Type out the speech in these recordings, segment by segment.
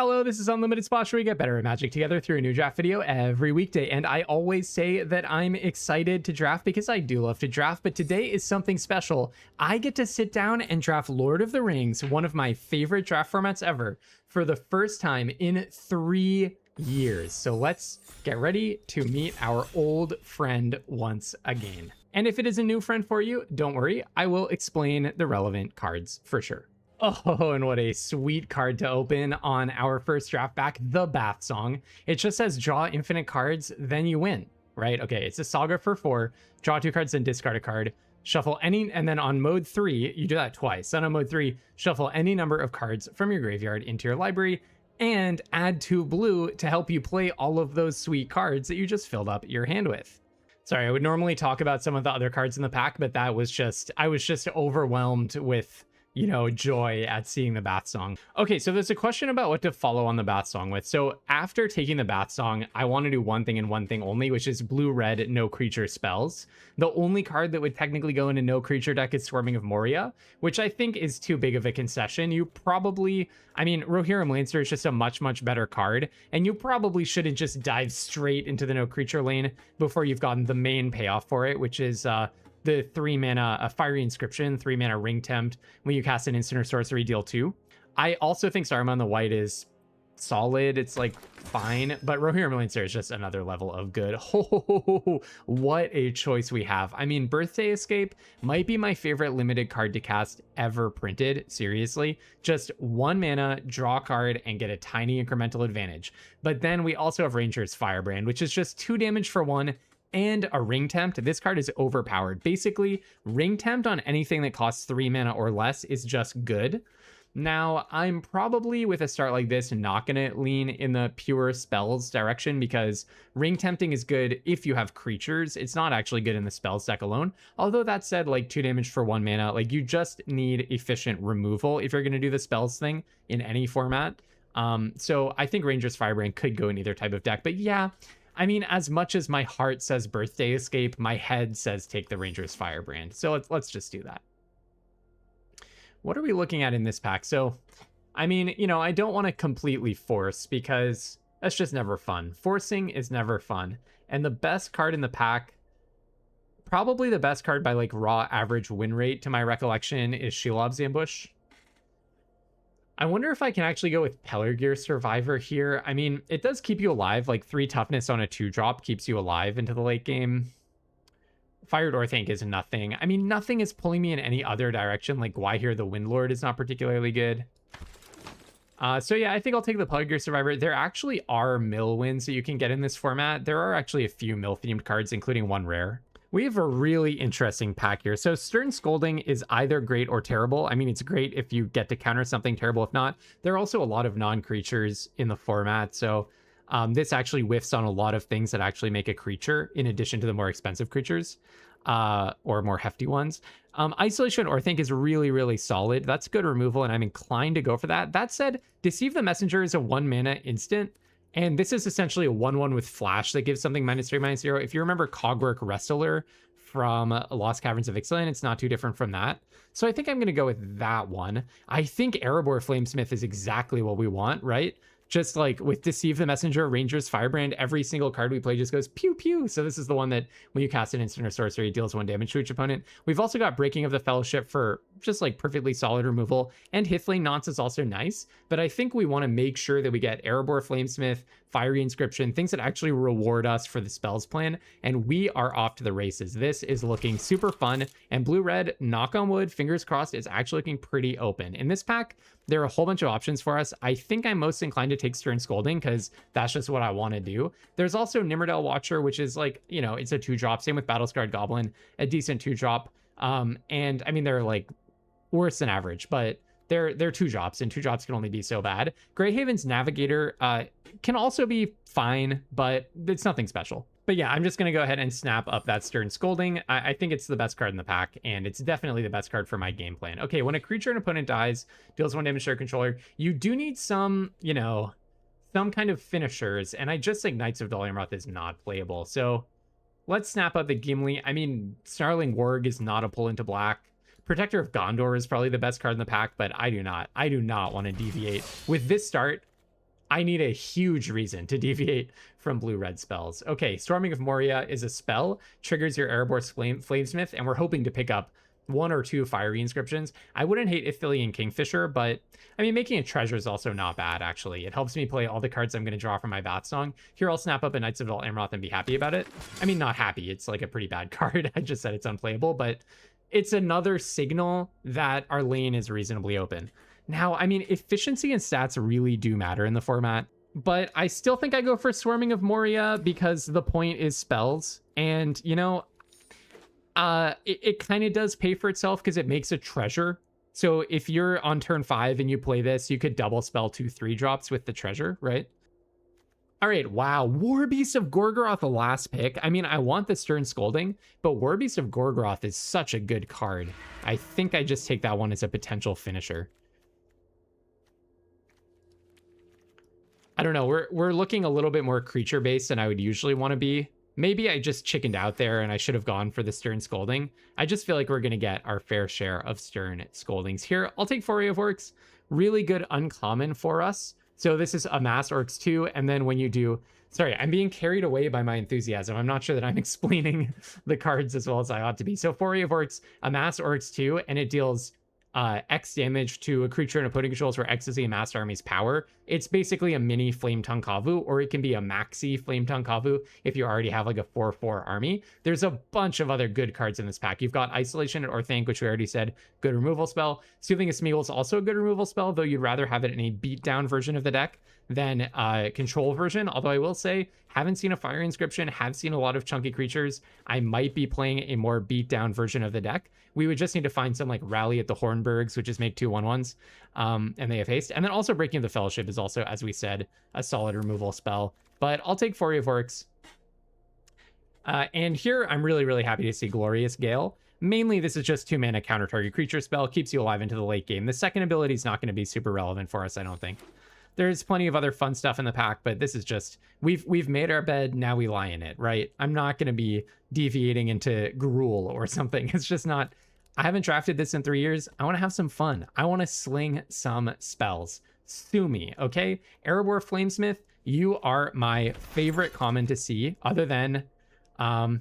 Hello, this is Unlimited Spots, where we get better at Magic together through a new draft video every weekday. And I always say that I'm excited to draft because I do love to draft, but today is something special. I get to sit down and draft Lord of the Rings, one of my favorite draft formats ever, for the first time in 3 years. So let's get ready to meet our old friend once again. And if it is a new friend for you, don't worry, I will explain the relevant cards for sure. Oh, and what a sweet card to open on our first draft back, the Bath Song. It just says draw infinite cards, then you win, right? Okay, it's a saga for 4, draw 2 cards, then discard a card, shuffle any, and then on mode 3, you do that twice. Then on mode 3, shuffle any number of cards from your graveyard into your library, and add 2 blue to help you play all of those sweet cards that you just filled up your hand with. Sorry, I would normally talk about some of the other cards in the pack, but that was just, I was just overwhelmed with, you know, joy at seeing the Bath Song. Okay, so there's a question about what to follow on the Bath Song with. So after taking the Bath Song, I want to do one thing and one thing only, which is blue-red no creature spells. The only card that would technically go into no creature deck is Swarming of Moria, which I think is too big of a concession. You probably, I mean, Rohirrim Lancer is just a much, much better card, and you probably shouldn't just dive straight into the no creature lane before you've gotten the main payoff for it, which is the 3 mana Fiery Inscription, 3 mana Ring Tempt. When you cast an instant or sorcery, deal 2. I also think Saruman the White is solid. It's like fine, but Rohirrim Lancer is just another level of good. Oh, what a choice we have. I mean, Birthday Escape might be my favorite limited card to cast ever printed. Seriously, just 1 mana, draw a card, and get a tiny incremental advantage. But then we also have Ranger's Firebrand, which is just 2 damage for 1. And a Ring Tempt. This card is overpowered. Basically, Ring Tempt on anything that costs 3 mana or less is just good. Now, I'm probably, with a start like this, not going to lean in the pure spells direction, because Ring Tempting is good if you have creatures. It's not actually good in the spells deck alone. Although that said, like 2 damage for 1 mana, like you just need efficient removal if you're going to do the spells thing in any format. So I think Ranger's Firebrand could go in either type of deck. But yeah, I mean, as much as my heart says Birthday Escape, my head says take the Ranger's Firebrand. So let's just do that. What are we looking at in this pack? So, I mean, you know, I don't want to completely force, because that's just never fun. Forcing is never fun. And the best card in the pack, probably the best card by like raw average win rate to my recollection, is Shelob's Ambush. I wonder if I can actually go with Pelargir Survivor here. I mean, it does keep you alive. Like 3 toughness on a 2-drop keeps you alive into the late game. Fired Orthanc is nothing. I mean, nothing is pulling me in any other direction. Like Gwahir the Windlord is not particularly good. So yeah, I think I'll take the Pelargir Survivor. There actually are mill wins that you can get in this format. There are actually a few mill-themed cards, including 1 rare. We have a really interesting pack here. So Stern Scolding is either great or terrible. I mean, it's great if you get to counter something, terrible if not. There are also a lot of non-creatures in the format. So this actually whiffs on a lot of things that actually make a creature, in addition to the more expensive creatures or more hefty ones. Isolation Orthanc is really, really solid. That's good removal, and I'm inclined to go for that. That said, Deceive the Messenger is a 1 mana instant. And this is essentially a 1/1 with Flash that gives something -3/-0. If you remember Cogwork Wrestler from Lost Caverns of Ixalan, it's not too different from that. So I think I'm going to go with that one. I think Erebor Flamesmith is exactly what we want, right? Just like with Deceive the Messenger, Ranger's Firebrand, every single card we play just goes pew pew. So this is the one that when you cast an instant or sorcery, it deals 1 damage to each opponent. We've also got Breaking of the Fellowship for just like perfectly solid removal. And Hithling Nonce is also nice. But I think we want to make sure that we get Erebor Flamesmith, Fiery Inscription, things that actually reward us for the spells plan. And we are off to the races. This is looking super fun. And blue-red, knock on wood, fingers crossed, is actually looking pretty open. In this pack, there are a whole bunch of options for us. I think I'm most inclined to take Stern Scolding because that's just what I want to do. There's also Nimmerdale Watcher, which is like, you know, it's a 2-drop. Same with Battlescarred Goblin, a decent 2-drop. And I mean, they're like worse than average, but they're 2-drops, and 2-drops can only be so bad. Greyhaven's Navigator can also be fine, but it's nothing special. But yeah, I'm just going to go ahead and snap up that Stern Scolding. I think it's the best card in the pack, and it's definitely the best card for my game plan. Okay, when a creature and opponent dies, deals 1 damage to your controller, you do need some, you know, some kind of finishers, and I just think Knights of Dalianroth is not playable. So let's snap up the Gimli. I mean, Snarling Warg is not a pull into black. Protector of Gondor is probably the best card in the pack, but I do not want to deviate. With this start, I need a huge reason to deviate from blue-red spells. Okay, Storming of Moria is a spell, triggers your Erebos Flamesmith, and we're hoping to pick up 1 or 2 fiery inscriptions. I wouldn't hate Ithilien Kingfisher, but I mean, making a treasure is also not bad, actually. It helps me play all the cards I'm going to draw from my Bat Song. Here, I'll snap up a Knights of Dol Amroth and be happy about it. I mean, not happy. It's like a pretty bad card. I just said it's unplayable, but it's another signal that our lane is reasonably open. Now, I mean, efficiency and stats really do matter in the format, but I still think I go for Swarming of Moria because the point is spells. And, you know, it kind of does pay for itself because it makes a treasure. So if you're on turn 5 and you play this, you could double spell 2 3-drops with the treasure, right? All right, wow. Warbeast of Gorgoroth, the last pick. I mean, I want the Stern Scolding, but Warbeast of Gorgoroth is such a good card. I think I just take that one as a potential finisher. I don't know. We're looking a little bit more creature based than I would usually want to be. Maybe I just chickened out there and I should have gone for the Stern Scolding. I just feel like we're going to get our fair share of Stern Scoldings here. I'll take Foray of Orcs. Really good uncommon for us. So this is Amass Orcs 2. And then when you do... Sorry, I'm being carried away by my enthusiasm. I'm not sure that I'm explaining the cards as well as I ought to be. So Foray of Orcs, Amass Orcs 2, and it deals... X damage to a creature and opponent controls where X is the amassed army's power. It's basically a mini Flame Tongue Kavu, or it can be a maxi Flame Tongue Kavu if you already have like a 4/4 army. There's a bunch of other good cards in this pack. You've got Isolation and Orthanc, which we already said, good removal spell. Soothing of Smeagol is also a good removal spell, though you'd rather have it in a beatdown version of the deck than control version. Although I will say, haven't seen a Fire Inscription, have seen a lot of chunky creatures. I might be playing a more beatdown version of the deck. We would just need to find some like Rally at the Hornbergs, which is make 2/1/1s, and they have haste. And then also Breaking of the Fellowship is also, as we said, a solid removal spell. But I'll take Foray of Orcs. And here I'm really, really happy to see Glorious Gale. Mainly, this is just 2-mana counter target creature spell, keeps you alive into the late game. The second ability is not going to be super relevant for us, I don't think. There's plenty of other fun stuff in the pack, but this is just, we've made our bed, now we lie in it, right? I'm not going to be deviating into Gruul or something. It's just not, I haven't drafted this in 3 years. I want to have some fun. I want to sling some spells. Sue me, okay? Erebor Flamesmith, you are my favorite common to see, other than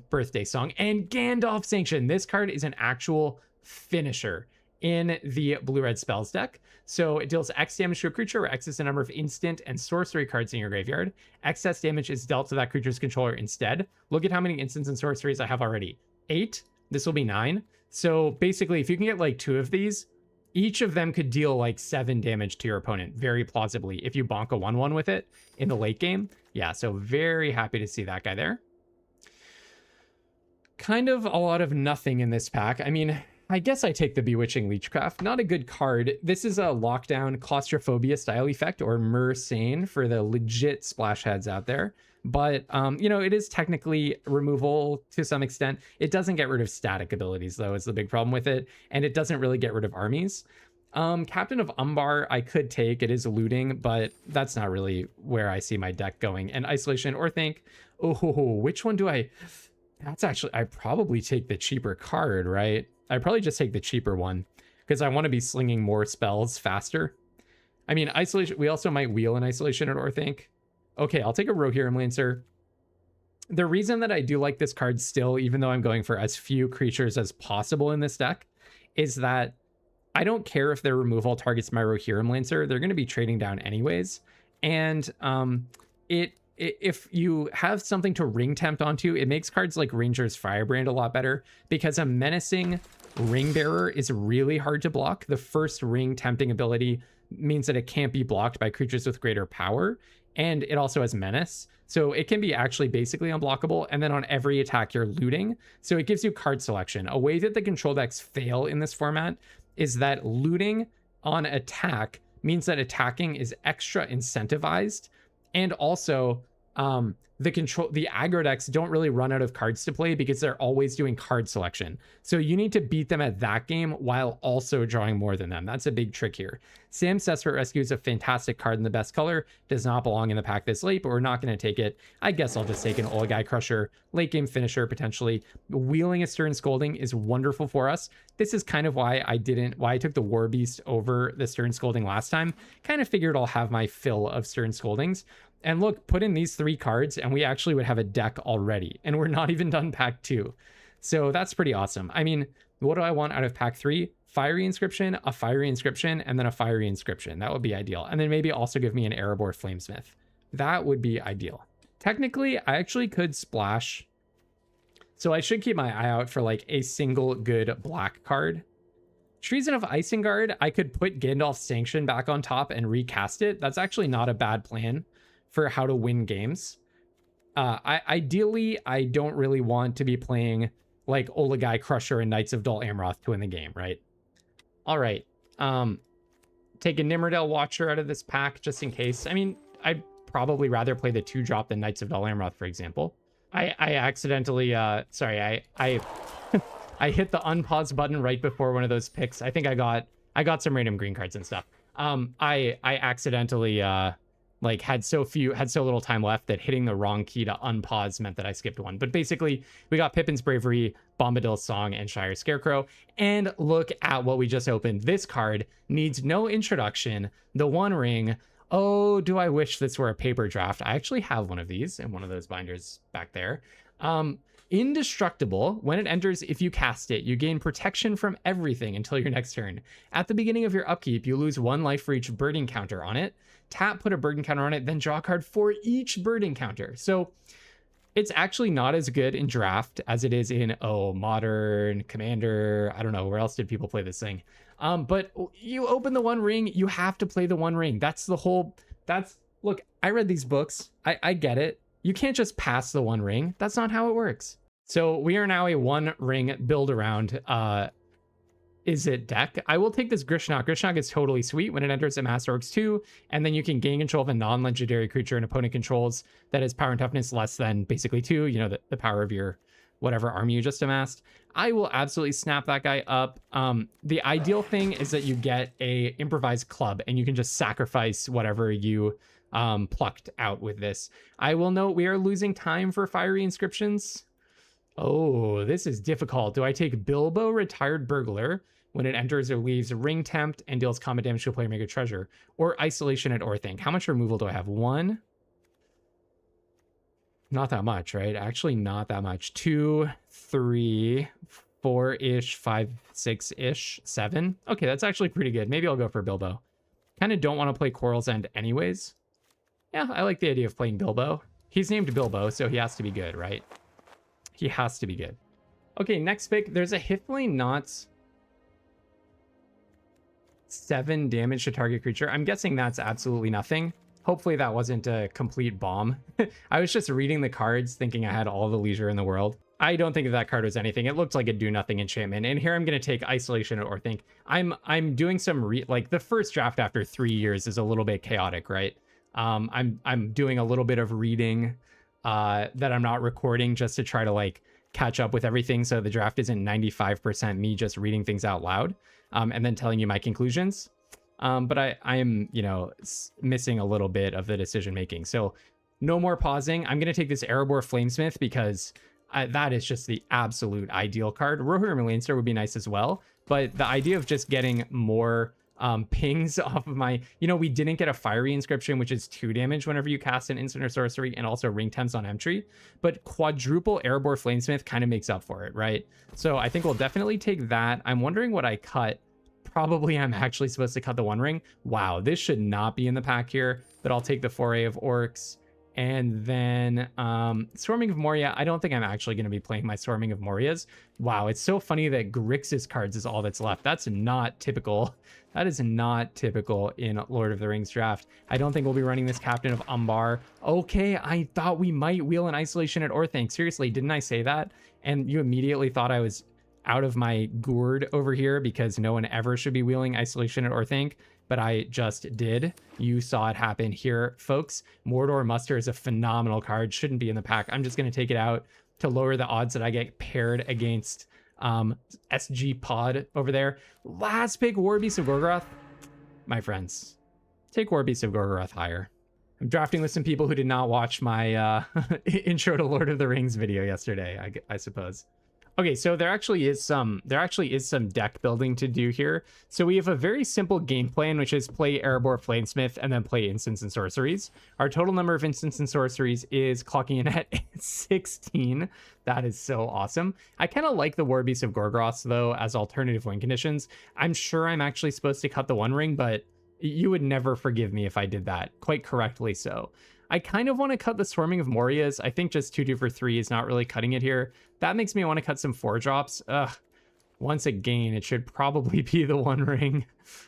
Birthday Song. And Gandalf Sanction. This card is an actual finisher in the blue-red spells deck. So it deals X damage to a creature where X is the number of instant and sorcery cards in your graveyard. Excess damage is dealt to that creature's controller instead. Look at how many instants and sorceries I have already. 8. This will be 9. So basically, if you can get like 2 of these, each of them could deal like 7 damage to your opponent, very plausibly, if you bonk a 1/1 with it in the late game. Yeah, so very happy to see that guy there. Kind of a lot of nothing in this pack. I mean, I guess I take the Bewitching Leechcraft. Not a good card. This is a lockdown claustrophobia style effect, or Mersane for the legit splash heads out there. But, you know, it is technically removal to some extent. It doesn't get rid of static abilities, though, is the big problem with it. And it doesn't really get rid of armies. Captain of Umbar, I could take. It is looting, but that's not really where I see my deck going. And Isolation or Think, oh, which one do I... That's actually... I probably take the cheaper card, right? I probably just take the cheaper one because I want to be slinging more spells faster. I mean, Isolation, we also might wheel an Isolation or Think. Okay, I'll take a Rohirrim Lancer. The reason that I do like this card still, even though I'm going for as few creatures as possible in this deck, is that I don't care if their removal targets my Rohirrim Lancer. They're going to be trading down anyways. And if you have something to ring tempt onto, it makes cards like Ranger's Firebrand a lot better, because a menacing Ring Bearer is really hard to block. The first ring tempting ability means that it can't be blocked by creatures with greater power, and it also has menace, so it can be actually basically unblockable. And then on every attack you're looting, so it gives you card selection. A way that the control decks fail in this format is that looting on attack means that attacking is extra incentivized, and also the aggro decks don't really run out of cards to play because they're always doing card selection. So you need to beat them at that game while also drawing more than them. That's a big trick here. Sam's Desperate Rescue is a fantastic card in the best color. Does not belong in the pack this late, but we're not going to take it. I guess I'll just take an Olagai Crusher, late game finisher potentially. Wheeling a Stern Scolding is wonderful for us. This is kind of why I took the War Beast over the Stern Scolding last time. Kind of figured I'll have my fill of Stern Scoldings. And look, put in these 3 cards and we actually would have a deck already. And we're not even done pack 2. So that's pretty awesome. I mean, what do I want out of pack 3? Fiery Inscription, a Fiery Inscription, and then a Fiery Inscription. That would be ideal. And then maybe also give me an Erebor Flamesmith. That would be ideal. Technically, I actually could splash. So I should keep my eye out for like a single good black card. Treason of Isengard, I could put Gandalf's Sanction back on top and recast it. That's actually not a bad plan for how to win games. Ideally, I don't really want to be playing like Olagai Crusher and Knights of Dol Amroth to win the game, right? All right. Take a Nimmerdale Watcher out of this pack just in case. I mean, I'd probably rather play the 2-drop than Knights of Dol Amroth, for example. I accidentally, sorry, I hit the unpause button right before one of those picks. I think I got some random green cards and stuff. I accidentally, like had so little time left that hitting the wrong key to unpause meant that I skipped one. But basically, we got Pippin's Bravery, Bombadil's Song, and Shire Scarecrow. And look at what we just opened. This card needs no introduction. The One Ring. Oh, do I wish this were a paper draft. I actually have one of these in one of those binders back there. Indestructible. When it enters, if you cast it, you gain protection from everything until your next turn. At the beginning of your upkeep, you lose 1 life for each bird encounter on it. Tap, put a bird encounter on it, then draw a card for each bird encounter. So it's actually not as good in draft as it is in, Modern, Commander. I don't know, where else did people play this thing? But you open the One Ring, you have to play the One Ring. Look, I read these books. I get it. You can't just pass the One Ring. That's not how it works. So we are now a One Ring build around Izzet deck. I will take this Grishnok. Grishnok is totally sweet. When it enters, it Master Orcs 2, and then you can gain control of a non-legendary creature an opponent controls that has power and toughness less than basically 2, you know, the power of your whatever army you just amassed. I will absolutely snap that guy up. The ideal thing is that you get a improvised club and you can just sacrifice whatever you plucked out with this. I will note we are losing time for Fiery Inscriptions. Oh, this is difficult. Do I take Bilbo, Retired Burglar? When it enters or leaves, Ring Tempt and deals combat damage to a player, make a treasure. Or Isolation at Orthanc. How much removal do I have? 1? Not that much, right? Actually, not that much. 2, 3, 4-ish, 5, 6-ish, 7. Okay, that's actually pretty good. Maybe I'll go for Bilbo. Kind of don't want to play Quarrel's End anyways. Yeah, I like the idea of playing Bilbo. He's named Bilbo, so he has to be good, right? He has to be good. Okay, next pick. There's a Hifley Knots 7 damage to target creature. I'm guessing that's absolutely nothing. Hopefully that wasn't a complete bomb. I was just reading the cards thinking I had all the leisure in the world. I don't think that card was anything. It looked like a do nothing enchantment. And here I'm going to take Isolation at Orthanc. I'm doing some like the first draft after 3 years is a little bit chaotic, right? I'm doing a little bit of reading that I'm not recording just to try to like catch up with everything. So the draft isn't 95% me just reading things out loud and then telling you my conclusions. But I am, you know, missing a little bit of the decision making. So no more pausing. I'm going to take this Erebor Flamesmith because that is just the absolute ideal card. Rohirrim Lancer would be nice as well. But the idea of just getting more pings off of my, you know, we didn't get a Fiery Inscription, which is 2 damage whenever you cast an instant or sorcery, and also Ring Temps on Entry. But quadruple Erebor Flamesmith kind of makes up for it, right? So I think we'll definitely take that. I'm wondering what I cut. Probably I'm actually supposed to cut the One Ring. Wow, this should not be in the pack here, but I'll take the Foray of Orcs. And then Swarming of Moria. I don't think I'm actually going to be playing my Swarming of Morias. Wow, it's so funny that Grixis cards is all that's left. That's not typical. That is not typical in Lord of the Rings draft. I don't think we'll be running this Captain of Umbar. Okay, I thought we might wheel an Isolation at Orthanc. Seriously, didn't I say that? And you immediately thought I was out of my gourd over here because no one ever should be wheeling Isolation at Orthanc. but I just did. You saw it happen here, folks. Mordor Muster is a phenomenal card. Shouldn't be in the pack. I'm just going to take it out to lower the odds that I get paired against SG Pod over there. Last pick, Warbeast of Gorgoroth. My friends, take Warbeast of Gorgoroth higher. I'm drafting with some people who did not watch my intro to Lord of the Rings video yesterday, I suppose. Okay, so there actually is some deck building to do here. So we have a very simple game plan, which is play Erebor Flamesmith and then play instants and sorceries. Our total number of instants and sorceries is clocking in at 16. That is so awesome. I kind of like the Warbeast of Gorgoroth, though, as alternative win conditions. I'm sure I'm actually supposed to cut the One Ring, but you would never forgive me if I did that, quite correctly so. I kind of want to cut the Swarming of Morias. I think just 2/2 for 3 is not really cutting it here. That makes me want to cut some 4-drops. Once again, it should probably be the One Ring.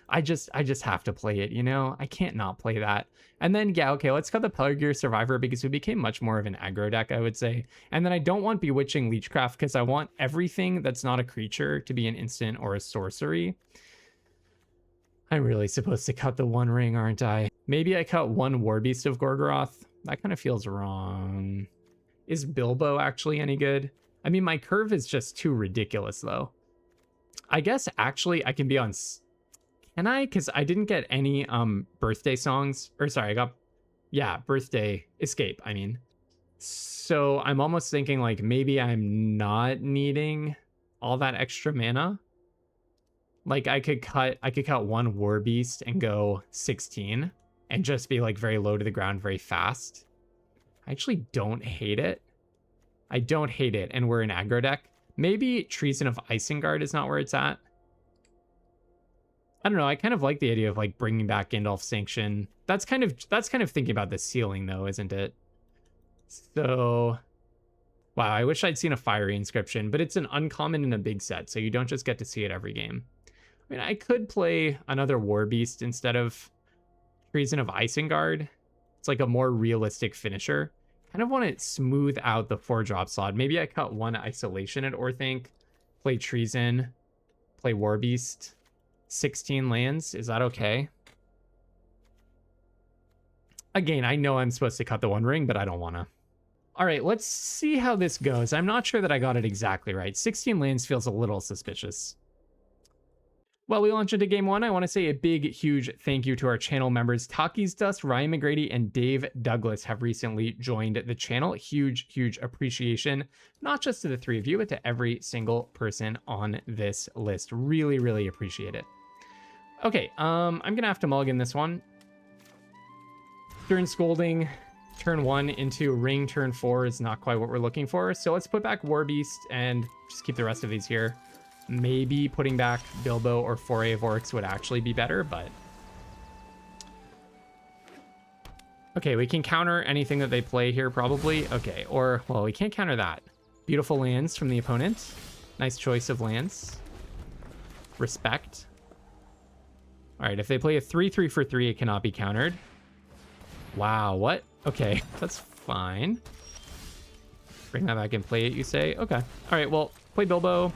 I just have to play it, you know? I can't not play that. And then, yeah, okay, let's cut the Pelargir Survivor because we became much more of an aggro deck, I would say. And then I don't want Bewitching Leechcraft because I want everything that's not a creature to be an instant or a sorcery. I'm really supposed to cut the One Ring, aren't I? Maybe I cut one Warbeast of Gorgoroth. That kind of feels wrong. Is Bilbo actually any good? I mean, my curve is just too ridiculous, though. I guess, actually, I can be on... Can I? Because I didn't get any birthday songs. Or, sorry, I got... Yeah, birthday escape, I mean. So I'm almost thinking, like, maybe I'm not needing all that extra mana. Like, I could cut one Warbeast and go 16 and just be, like, very low to the ground very fast. I actually don't hate it. I don't hate it, and we're an aggro deck. Maybe Treason of Isengard is not where it's at. I don't know. I kind of like the idea of, like, bringing back Gandalf Sanction. That's kind of thinking about the ceiling, though, isn't it? So... Wow, I wish I'd seen a Fiery Inscription, but it's an uncommon in a big set, so you don't just get to see it every game. I mean, I could play another Warbeast instead of Treason of Isengard. It's like a more realistic finisher. Kind of want to smooth out the 4-drop slot. Maybe I cut one Isolation at Orthanc, play Treason, play Warbeast, 16 lands. Is that okay? Again, I know I'm supposed to cut the One Ring, but I don't want to. All right, let's see how this goes. I'm not sure that I got it exactly right. 16 lands feels a little suspicious. While we launch into game one, I want to say a big, huge thank you to our channel members. Taki's Dust, Ryan McGrady, and Dave Douglas have recently joined the channel. Huge, huge appreciation, not just to the three of you, but to every single person on this list. Really, really appreciate it. Okay, I'm going to have to mulligan this one. Stern Scolding, turn 1 into Ring, turn 4 is not quite what we're looking for. So let's put back Warbeast and just keep the rest of these here. Maybe putting back Bilbo or Foray of Orcs would actually be better, but... Okay, we can counter anything that they play here, probably. Okay, or, well, we can't counter that. Beautiful lands from the opponent. Nice choice of lands. Respect. All right, if they play a 3/3 for 3, it cannot be countered. Wow, what? Okay, that's fine. Bring that back and play it, you say? Okay. All right, well, play Bilbo.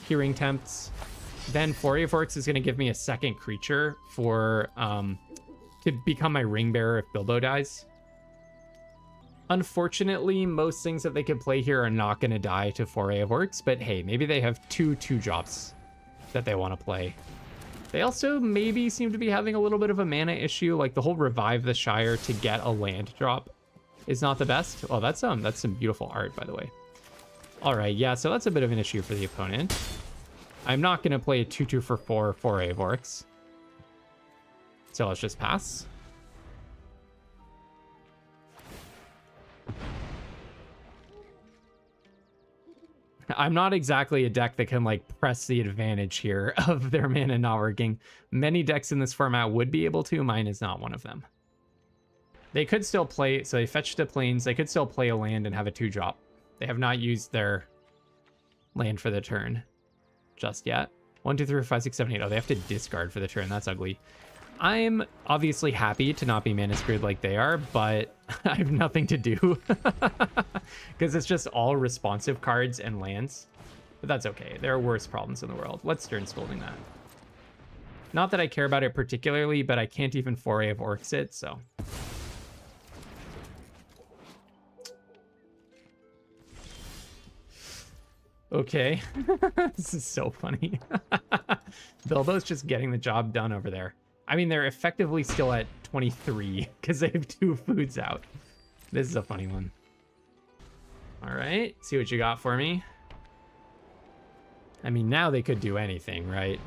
Hearing Tempts. Then Foray of Orcs is going to give me a second creature for to become my ring bearer if Bilbo dies. Unfortunately, most things that they can play here are not going to die to Foray of Orcs, but hey, maybe they have 2/2-drops that they want to play. They also maybe seem to be having a little bit of a mana issue, like the whole Revive the Shire to get a land drop is not the best. Oh, that's some beautiful art, by the way. All right, yeah, so that's a bit of an issue for the opponent. I'm not going to play a 2/2 for 4 Foray of Orcs. So let's just pass. I'm not exactly a deck that can, like, press the advantage here of their mana not working. Many decks in this format would be able to. Mine is not one of them. They could still play, so they fetch the plains. They could still play a land and have a 2-drop. They have not used their land for the turn just yet. 1, 2, 3, 4, 5, 6, 7, 8. Oh, they have to discard for the turn. That's ugly. I'm obviously happy to not be mana screwed like they are, but I have nothing to do because it's just all responsive cards and lands. But that's okay. There are worse problems in the world. Let's Stern Scolding that. Not that I care about it particularly, but I can't even foray of orcs it, so. Okay. This is so funny. Bilbo's just getting the job done over there. I mean, they're effectively still at 23 because they have 2 foods out. This is a funny one. All right, see what you got for me. I mean, now they could do anything, right?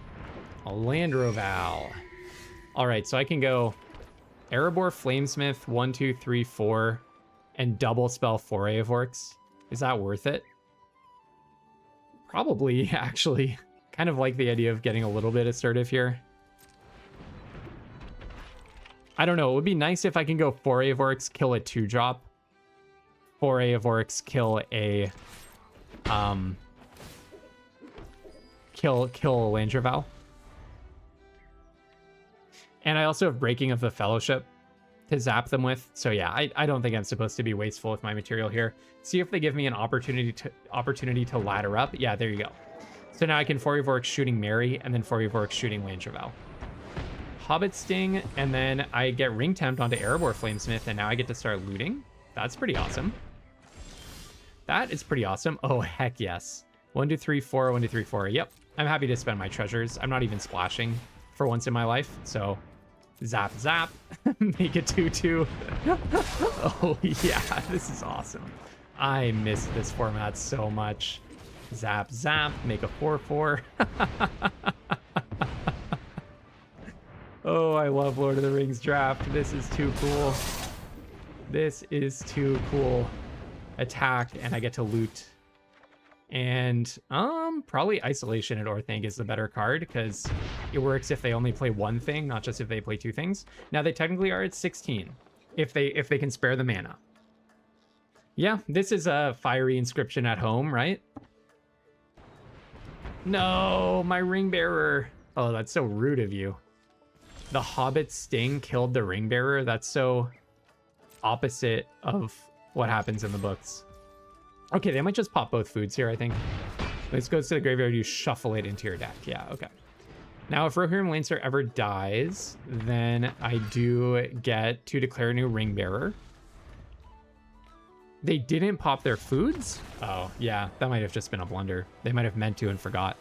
A Landroval. All right, so I can go Erebor Flamesmith, 1, 2, 3, 4, and double spell Foray of Orcs. Is that worth it? Probably, actually. Kind of like the idea of getting a little bit assertive here. I don't know. It would be nice if I can go Foray of Orcs, kill a 2-drop. Foray of Orcs, kill a... Kill a Landroval. And I also have Breaking of the Fellowship to zap them with. So yeah, I don't think I'm supposed to be wasteful with my material here. See if they give me an opportunity to ladder up. Yeah, there you go. So now I can Foray of Orcs shooting Mary, and then Foray of Orcs shooting Landroval. Hobbit Sting, and then I get Ring Tempt onto Erebor Flamesmith, and now I get to start looting. That's pretty awesome. That is pretty awesome. Oh, heck yes. 1, 2, 3, 4, 1, 2, 3, 4. Yep. I'm happy to spend my treasures. I'm not even splashing for once in my life. So zap, zap. Make it 2-2. Oh, yeah. This is awesome. I miss this format so much. Zap, zap. Make a 4-4. Oh, I love Lord of the Rings draft. This is too cool. This is too cool. Attack, and I get to loot. And probably Isolation at Orthanc is the better card because it works if they only play one thing, not just if they play 2 things. Now they technically are at 16 if they can spare the mana. Yeah, this is a Fiery Inscription at home, right? No, my Ring Bearer. Oh, that's so rude of you. The Hobbit Sting killed the Ring Bearer. That's so opposite of what happens in the books. Okay, they might just pop both foods here, I think. This goes to the graveyard, you shuffle it into your deck. Yeah, okay. Now, if Rohirrim Lancer ever dies, then I do get to declare a new Ring Bearer. They didn't pop their foods? Oh, yeah, that might have just been a blunder. They might have meant to and forgot.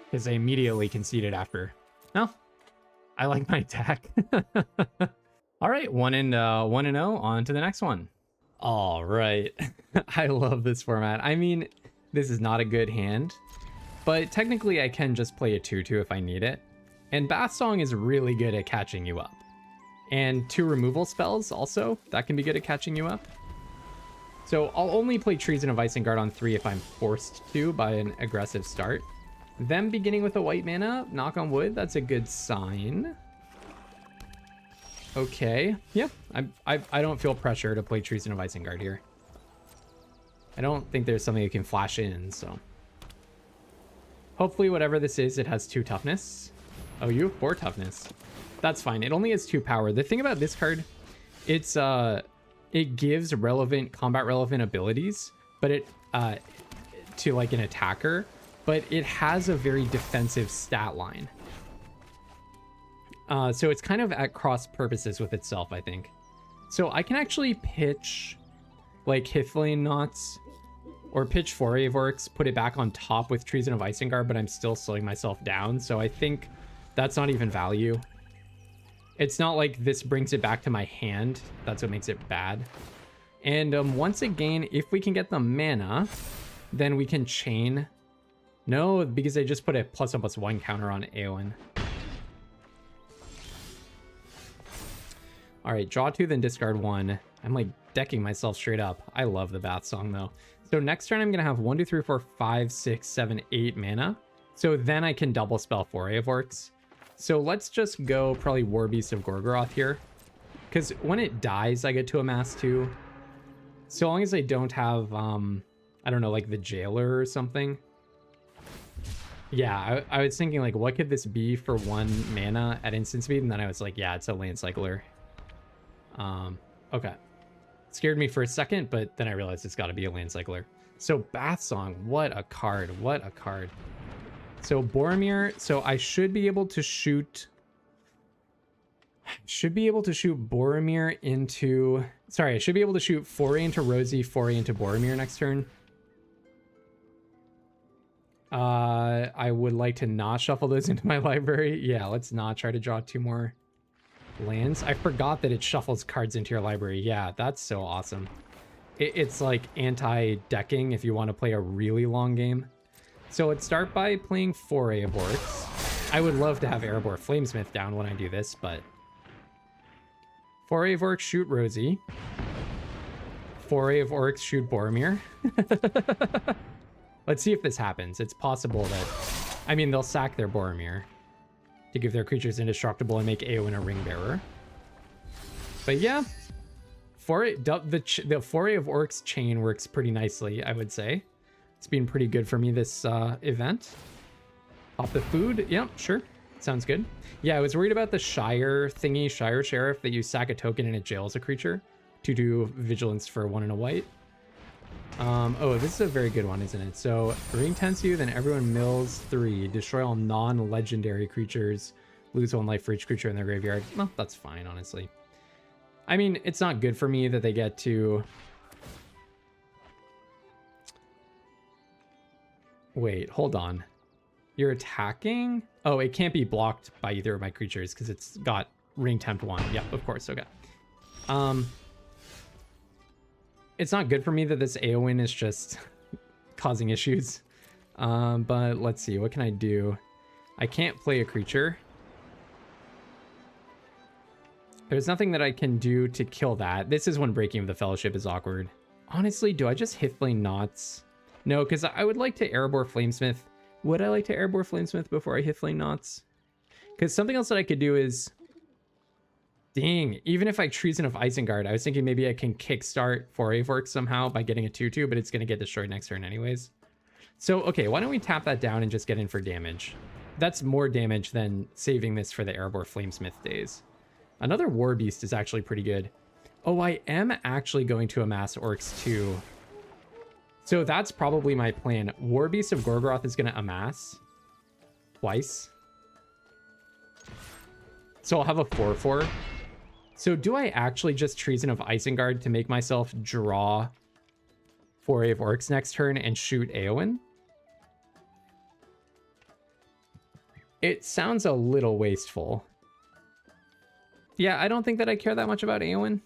Because they immediately conceded after. No, I like my deck. All right, 1-0, on to the next one. All right. I love this format. I mean, this is not a good hand, but technically I can just play a 2-2 if I need it. And Bath Song is really good at catching you up. And 2 removal spells also, that can be good at catching you up. So I'll only play Treason of Isengard on 3 if I'm forced to by an aggressive start. Them beginning with a white mana, knock on wood, that's a good sign. Okay, yeah, I don't feel pressure to play Treason of Isengard here. I don't think there's something you can flash in, so. Hopefully whatever this is, it has 2 toughness. Oh, you have 4 toughness. That's fine, it only has 2 power. The thing about this card, it's, it gives combat relevant abilities, but it, to like an attacker, but it has a very defensive stat line. So it's kind of at cross purposes with itself, I think. So I can actually pitch like Hithlane Knots or pitch Foray of Orcs, put it back on top with Treason of Isengard, but I'm still slowing myself down. So I think that's not even value. It's not like this brings it back to my hand. That's what makes it bad. And once again, if we can get the mana, then we can chain. No, because I just put a +1/+1 counter on Eowyn. All right, draw 2, then discard 1. I'm like decking myself straight up. I love the Bath Song though. So next turn I'm gonna have 1, 2, 3, 4, 5, 6, 7, 8 mana. So then I can double spell Foray of Orcs. So let's just go probably War Beast of Gorgoroth here. Because when it dies, I get to amass 2. So long as I don't have, I don't know, like the Jailer or something. Yeah, I was thinking like, what could this be for 1 mana at instant speed? And then I was like, yeah, it's a Land Cycler. Okay. Scared me for a second, but then I realized it's got to be a Land Cycler. So Bath Song, what a card. What a card. So Boromir, so I should be able to shoot... Boromir into... Sorry, I should be able to shoot Foray into Rosie, Foray into Boromir next turn. I would like to not shuffle those into my library. Yeah, let's not try to draw 2 more lands. I forgot that it shuffles cards into your library. Yeah, that's so awesome. It's like anti-decking if you want to play a really long game. So let's start by playing Foray of Orcs. I would love to have Erebor Flamesmith down when I do this, but... Foray of Orcs, shoot Rosie. Foray of Orcs, shoot Boromir. Let's see if this happens. It's possible that... I mean, they'll sack their Boromir to give their creatures indestructible and make Eowyn a ring bearer. But yeah, the Foray of Orcs chain works pretty nicely, I would say. It's been pretty good for me this event. Pop the food. Yep, sure. Sounds good. Yeah, I was worried about the Shire thingy, Shire Sheriff, that you sack a token and it jails a creature to do vigilance for 1 and a white. Oh, this is a very good one, isn't it? So, ring tents you, then everyone mills 3. Destroy all non-legendary creatures. Lose 1 life for each creature in their graveyard. Well, that's fine, honestly. I mean, it's not good for me that they get to... Wait, hold on. You're attacking? Oh, it can't be blocked by either of my creatures because it's got ring tempt 1. Yep, of course, okay. It's not good for me that this Eowyn is just causing issues. But let's see, what can I do? I can't play a creature. There's nothing that I can do to kill that. This is when Breaking of the Fellowship is awkward. Honestly, do I just Hithblane Knots? No, because I would like to Erebor Flamesmith. Would I like to Erebor Flamesmith before I Hithblane Knots? Because something else that I could do is... Dang, even if I Treason of Isengard, I was thinking maybe I can kickstart Foray of Orcs somehow by getting a 2/2, but it's going to get destroyed next turn anyways. So, okay, why don't we tap that down and just get in for damage? That's more damage than saving this for the Erebor Flamesmith days. Another War Beast is actually pretty good. Oh, I am actually going to amass Orcs too. So that's probably my plan. War Beast of Gorgoroth is going to amass twice. So I'll have a 4/4. So do I actually just Treason of Isengard to make myself draw Foray of Orcs next turn and shoot Eowyn? It sounds a little wasteful. Yeah, I don't think that I care that much about Eowyn.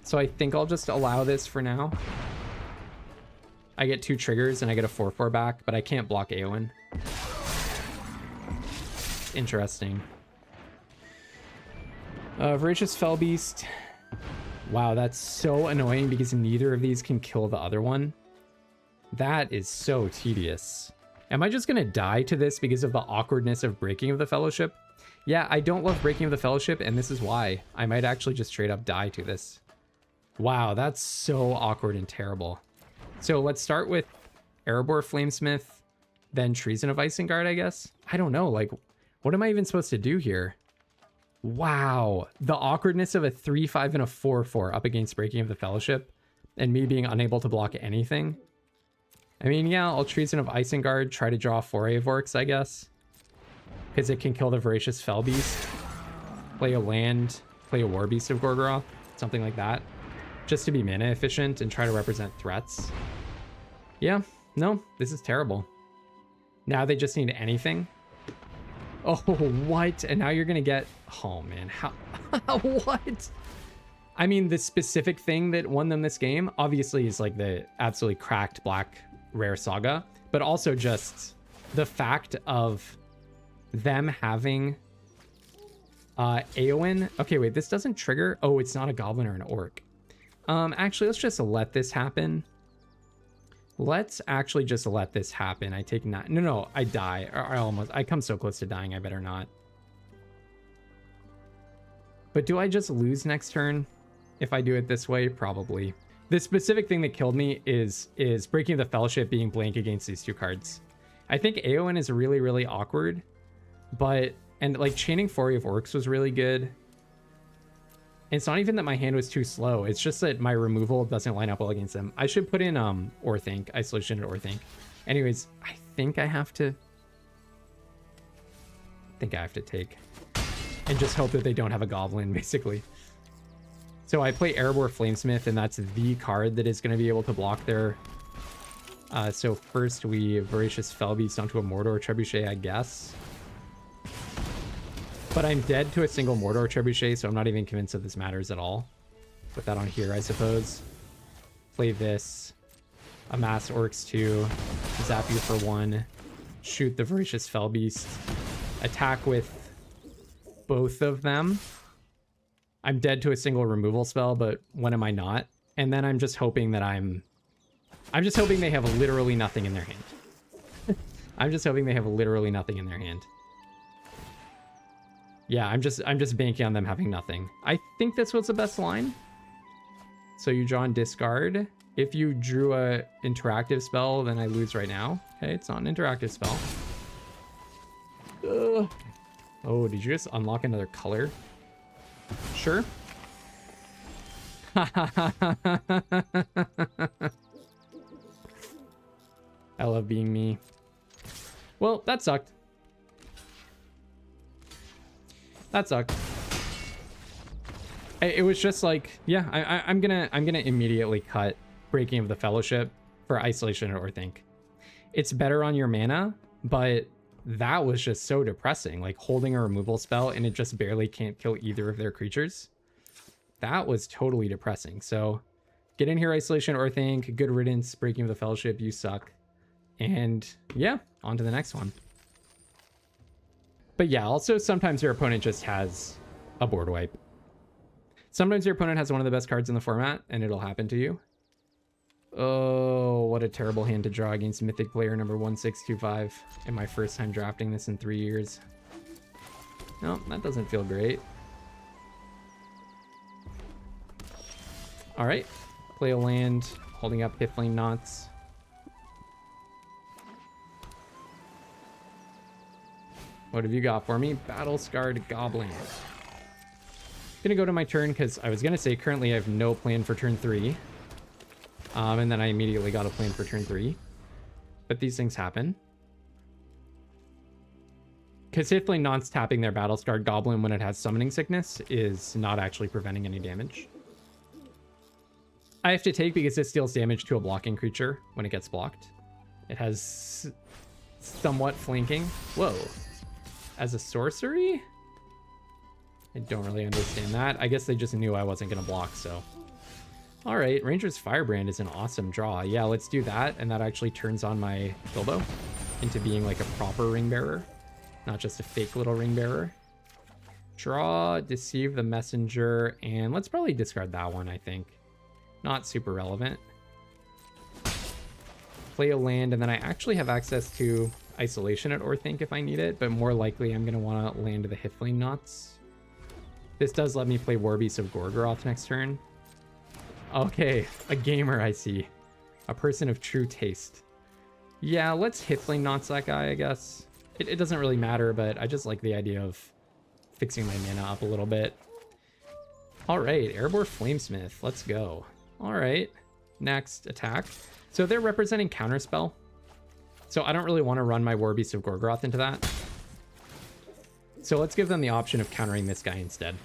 So I think I'll just allow this for now. I get 2 triggers and I get a 4/4 back, but I can't block Eowyn. Interesting. Voracious Fellbeast. Wow, that's so annoying because neither of these can kill the other one. That is so tedious. Am I just going to die to this because of the awkwardness of Breaking of the Fellowship? Yeah, I don't love Breaking of the Fellowship, and this is why. I might actually just straight up die to this. Wow, that's so awkward and terrible. So let's start with Erebor Flamesmith, then Treason of Isengard, I guess? I don't know, like, what am I even supposed to do here? Wow, the awkwardness of a 3/5 and a 4/4 up against Breaking of the Fellowship, and me being unable to block anything. I mean, yeah, I'll Treason of Isengard, try to draw a Foray of Orcs, I guess. Because it can kill the Voracious Fellbeast. Play a land, play a War Beast of Gorgoroth, something like that. Just to be mana efficient and try to represent threats. Yeah, no, this is terrible. Now they just need anything. Oh, what? And now you're going to get... Oh, man. How? What? I mean, the specific thing that won them this game, obviously, is like the absolutely cracked black rare saga. But also just the fact of them having Eowyn. Okay, wait. This doesn't trigger... Oh, it's not a goblin or an orc. Actually, let's just let this happen. Let's actually just let this happen. I take 9. No, I die. I come so close to dying. I better not. But do I just lose next turn if I do it this way? Probably. The specific thing that killed me is Breaking of the Fellowship being blank against these 2 cards. I think Eowyn is really, really awkward. And like chaining Foray of Orcs was really good. It's not even that my hand was too slow. It's just that my removal doesn't line up well against them. I should put in Orthink, Isolation and Orthink. Anyways, I think I have to think I have to take. And just hope that they don't have a goblin, basically. So I play Erebor Flamesmith, and that's the card that is going to be able to block their... so first we Voracious Fellbeast onto a Mordor Trebuchet, I guess. But I'm dead to a single Mordor Trebuchet, so I'm not even convinced that this matters at all. Put that on here, I suppose. Play this. Amass Orcs 2. Zap you for 1. Shoot the Voracious Fellbeast. Attack with both of them. I'm dead to a single removal spell, but when am I not? And then I'm just hoping that I'm just hoping they have literally nothing in their hand. I'm just hoping they have literally nothing in their hand. Yeah, I'm just banking on them having nothing. I think this was the best line. So you draw and discard. If you drew a interactive spell, then I lose right now. Okay, it's not an interactive spell. Ugh. Oh, did you just unlock another color? Sure. I love being me. Well, that sucked. That sucked. It was just like, yeah, I'm gonna immediately cut Breaking of the Fellowship for Isolation or Think. It's better on your mana, but that was just so depressing. Like holding a removal spell and it just barely can't kill either of their creatures. That was totally depressing. So get in here, Isolation or Think. Good riddance, Breaking of the Fellowship. You suck. And yeah, on to the next one. But yeah, also sometimes your opponent just has a board wipe. Sometimes your opponent has one of the best cards in the format, and it'll happen to you. Oh, what a terrible hand to draw against Mythic player number 1625 in my first time drafting this in 3 years. No, that doesn't feel great. All right, play a land, holding up Piffling Knots. What have you got for me? Battle Scarred Goblin. Gonna go to my turn because I was gonna say currently I have no plan for turn 3. And then I immediately got a plan for turn 3. But these things happen. Because Piffling Knots tapping their Battle Scarred Goblin when it has Summoning Sickness is not actually preventing any damage. I have to take because it deals damage to a blocking creature when it gets blocked. It has somewhat flanking. Whoa. As a sorcery? I don't really understand that. I guess they just knew I wasn't going to block, so. All right, Ranger's Firebrand is an awesome draw. Yeah, let's do that, and that actually turns on my Bilbo into being like a proper ring bearer, not just a fake little ring bearer. Draw, Deceive the Messenger, and let's probably discard that one, I think. Not super relevant. Play a land, and then I actually have access to Isolation at Orthink if I need it, but more likely I'm going to want to land the Piffling Knots. This does let me play Warbeast of Gorgoroth next turn. Okay, a gamer I see. A person of true taste. Yeah, let's Piffling Knots that guy, I guess. It doesn't really matter, but I just like the idea of fixing my mana up a little bit. All right, Erebor Flamesmith, let's go. All right, next attack. So they're representing Counterspell. So I don't really want to run my Warbeast of Gorgoroth into that. So let's give them the option of countering this guy instead.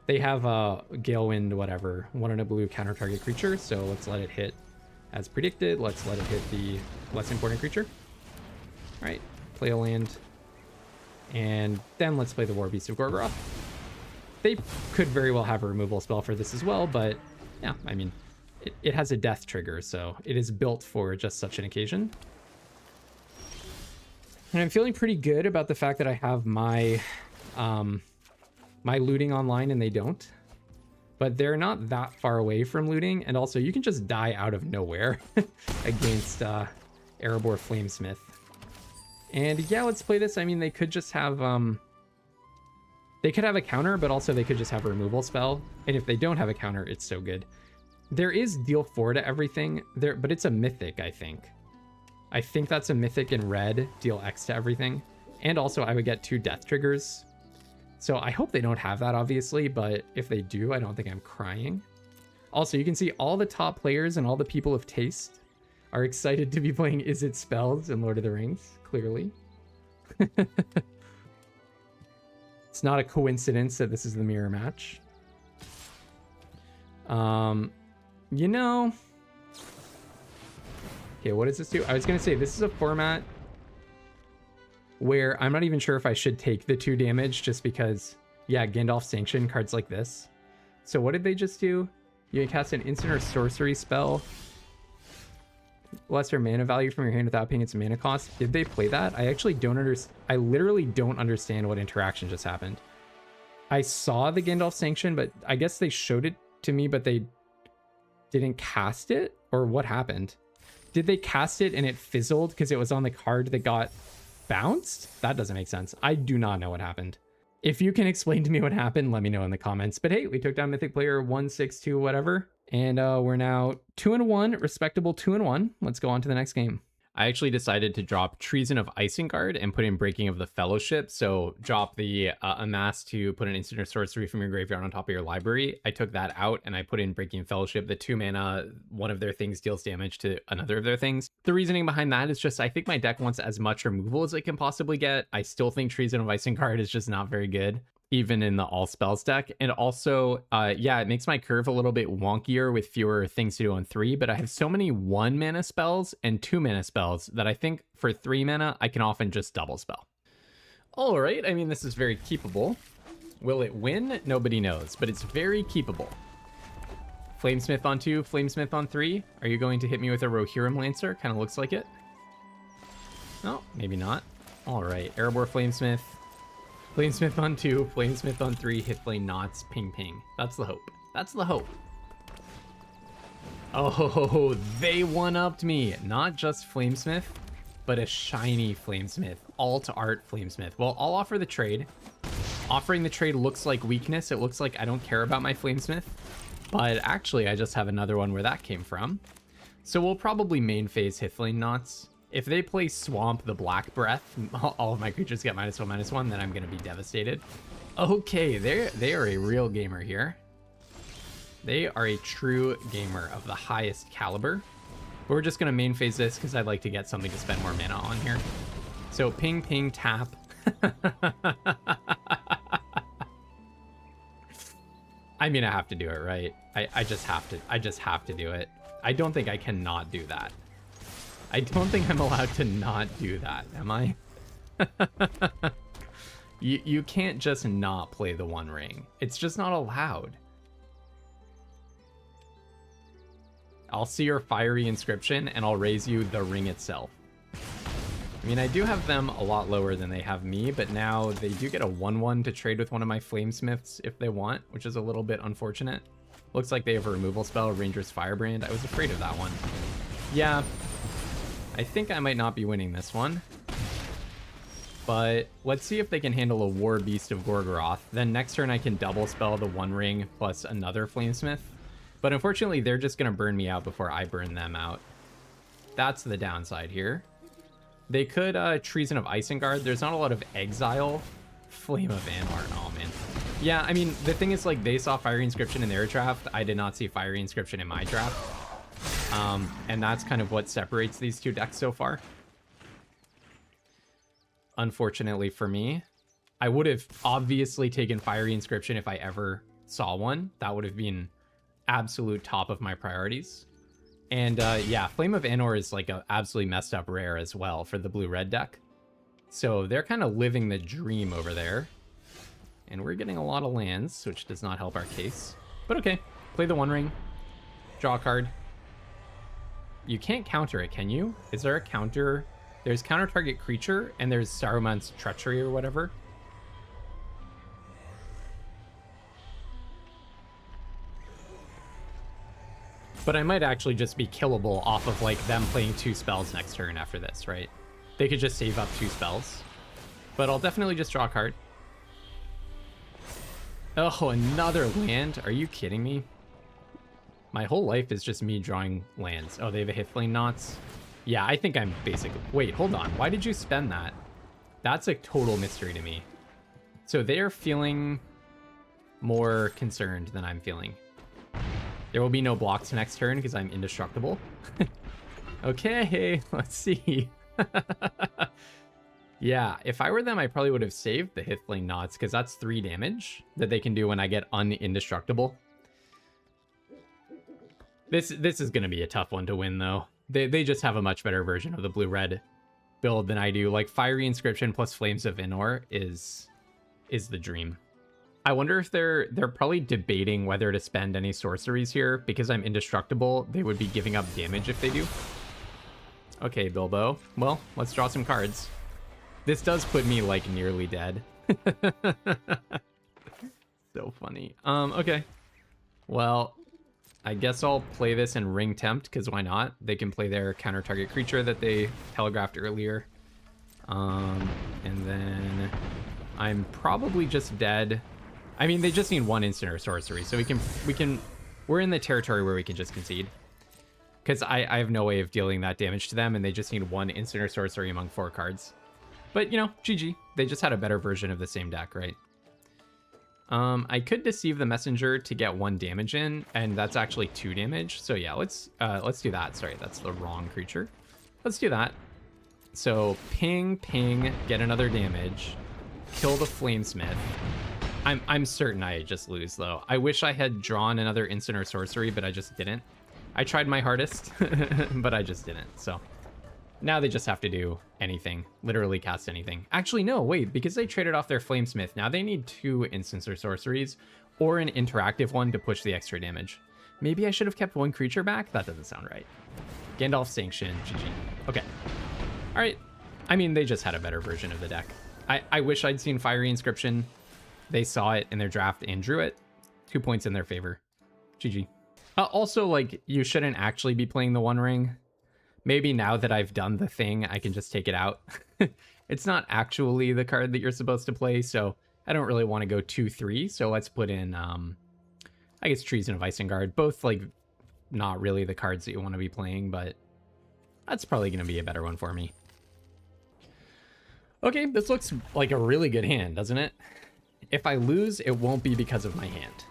They have Galewind, whatever, 1 and a blue counter target creature, so let's let it hit as predicted. Let's let it hit the less important creature. All right, play a land. And then let's play the Warbeast of Gorgoroth. They could very well have a removal spell for this as well, but yeah, I mean, it has a death trigger, so it is built for just such an occasion. And I'm feeling pretty good about the fact that I have my my looting online and they don't. But they're not that far away from looting, and also you can just die out of nowhere against Erebor Flamesmith. And yeah, let's play this. I mean, they could just have they could have a counter, but also they could just have a removal spell. And if they don't have a counter, it's so good. There is deal 4 to everything there, but it's a mythic, I think. I think that's a mythic in red, deal X to everything. And also I would get 2 death triggers. So I hope they don't have that, obviously, but if they do, I don't think I'm crying. Also, you can see all the top players and all the people of taste are excited to be playing Izzet spells in Lord of the Rings, clearly. It's not a coincidence that this is the mirror match. You know... Okay, what does this do? I was going to say, this is a format where I'm not even sure if I should take the 2 damage just because, yeah, Gandalf Sanction, cards like this. So what did they just do? You can cast an instant or sorcery spell. Lesser mana value from your hand without paying its mana cost. Did they play that? I actually don't understand. I literally don't understand what interaction just happened. I saw the Gandalf Sanction, but I guess they showed it to me, but they didn't cast it? Or what happened? Did they cast it and it fizzled because it was on the card that got bounced? That doesn't make sense. I do not know what happened. If you can explain to me what happened, let me know in the comments. But hey, we took down Mythic player 162 whatever. And we're now 2-1, respectable 2-1. Let's go on to the next game. I actually decided to drop Treason of Isengard and put in Breaking of the Fellowship. So drop the Amass to put an instant or sorcery from your graveyard on top of your library. I took that out and I put in Breaking of Fellowship. The 2 mana, one of their things deals damage to another of their things. The reasoning behind that is just I think my deck wants as much removal as it can possibly get. I still think Treason of Isengard is just not very good, even in the all spells deck. And also, yeah, it makes my curve a little bit wonkier with fewer things to do on 3, but I have so many 1 mana spells and 2 mana spells that I think for 3 mana, I can often just double spell. All right, I mean, this is very keepable. Will it win? Nobody knows, but it's very keepable. Flamesmith on 2, Flamesmith on 3. Are you going to hit me with a Rohirrim Lancer? Kind of looks like it. No, maybe not. All right, Erebor Flamesmith. Flamesmith on 2, Flamesmith on 3, Hitflame Knots, ping ping. That's the hope. That's the hope. Oh, they one-upped me. Not just Flamesmith, but a shiny Flamesmith. Alt art Flamesmith. Well, I'll offer the trade. Offering the trade looks like weakness. It looks like I don't care about my Flamesmith. But actually, I just have another one where that came from. So we'll probably main phase Hitflame Knots. If they play Swamp the Black Breath, all of my creatures get -1/-1, then I'm going to be devastated. Okay, they are a real gamer here. They are a true gamer of the highest caliber. But we're just going to main phase this because I'd like to get something to spend more mana on here. So ping, ping, tap. I mean, I have to do it, right? I just have to do it. I don't think I cannot do that. I don't think I'm allowed to not do that, am I? You can't just not play the One Ring. It's just not allowed. I'll see your Fiery Inscription and I'll raise you the ring itself. I mean, I do have them a lot lower than they have me, but now they do get a 1/1 to trade with one of my Flamesmiths if they want, which is a little bit unfortunate. Looks like they have a removal spell, Ranger's Firebrand. I was afraid of that one. Yeah. I think I might not be winning this one. But let's see if they can handle a War Beast of Gorgoroth. Then next turn I can double spell the One Ring plus another Flamesmith. But unfortunately, they're just going to burn me out before I burn them out. That's the downside here. They could Treason of Isengard. There's not a lot of exile. Flame of Anhart. Oh, man. Yeah, I mean, the thing is, like, they saw Fiery Inscription in their draft. I did not see Fiery Inscription in my draft. And that's kind of what separates these two decks so far. Unfortunately for me, I would have obviously taken Fiery Inscription if I ever saw one. That would have been absolute top of my priorities. And yeah, Flame of Anor is like a absolutely messed up rare as well for the blue-red deck. So they're kind of living the dream over there. And we're getting a lot of lands, which does not help our case. But okay, play the One Ring, draw a card. You can't counter it, can you? Is there a counter? There's counter target creature, and there's Saruman's Treachery or whatever. But I might actually just be killable off of like them playing 2 spells next turn after this, right? They could just save up 2 spells. But I'll definitely just draw a card. Oh, another land? Are you kidding me? My whole life is just me drawing lands. Oh, they have a Hitflame Knots. Yeah, I think I'm basically... Wait, hold on. Why did you spend that? That's a total mystery to me. So they're feeling more concerned than I'm feeling. There will be no blocks next turn because I'm indestructible. Okay, let's see. Yeah, if I were them, I probably would have saved the Hithling Knots, because that's 3 damage that they can do when I get unindestructible. This is going to be a tough one to win, though. They just have a much better version of the blue-red build than I do. Like, Fiery Inscription plus Flames of Inor is the dream. I wonder if they're probably debating whether to spend any sorceries here. Because I'm indestructible, they would be giving up damage if they do. Okay, Bilbo. Well, let's draw some cards. This does put me, like, nearly dead. So funny. Okay. Well, I guess I'll play this in Ring Tempt, because why not? They can play their counter target creature that they telegraphed earlier. And then I'm probably just dead. I mean, they just need 1 instant or sorcery, so we're in the territory where we can just concede. Because I have no way of dealing that damage to them, and they just need 1 instant or sorcery among 4 cards. But, you know, GG. They just had a better version of the same deck, right? I could Deceive the Messenger to get 1 damage in, and that's actually 2 damage. So yeah, let's do that. Sorry, that's the wrong creature. Let's do that. So ping, ping, get another damage, kill the Flamesmith. I'm certain I just lose, though. I wish I had drawn another instant or sorcery, but I just didn't. I tried my hardest, but I just didn't, so... Now they just have to do anything. Literally cast anything. Actually, no, wait. Because they traded off their Flamesmith, now they need 2 instants or sorceries, or an interactive one to push the extra damage. Maybe I should have kept 1 creature back? That doesn't sound right. Gandalf Sanction, GG. Okay. Alright. I mean, they just had a better version of the deck. I wish I'd seen Fiery Inscription. They saw it in their draft and drew it. 2 points in their favor. GG. Also, like, you shouldn't actually be playing the One Ring. Maybe now that I've done the thing, I can just take it out. It's not actually the card that you're supposed to play, so I don't really want to go 2-3. So let's put in, I guess, Treason of Isengard. Both, like, not really the cards that you want to be playing, but that's probably going to be a better one for me. Okay, this looks like a really good hand, doesn't it? If I lose, it won't be because of my hand.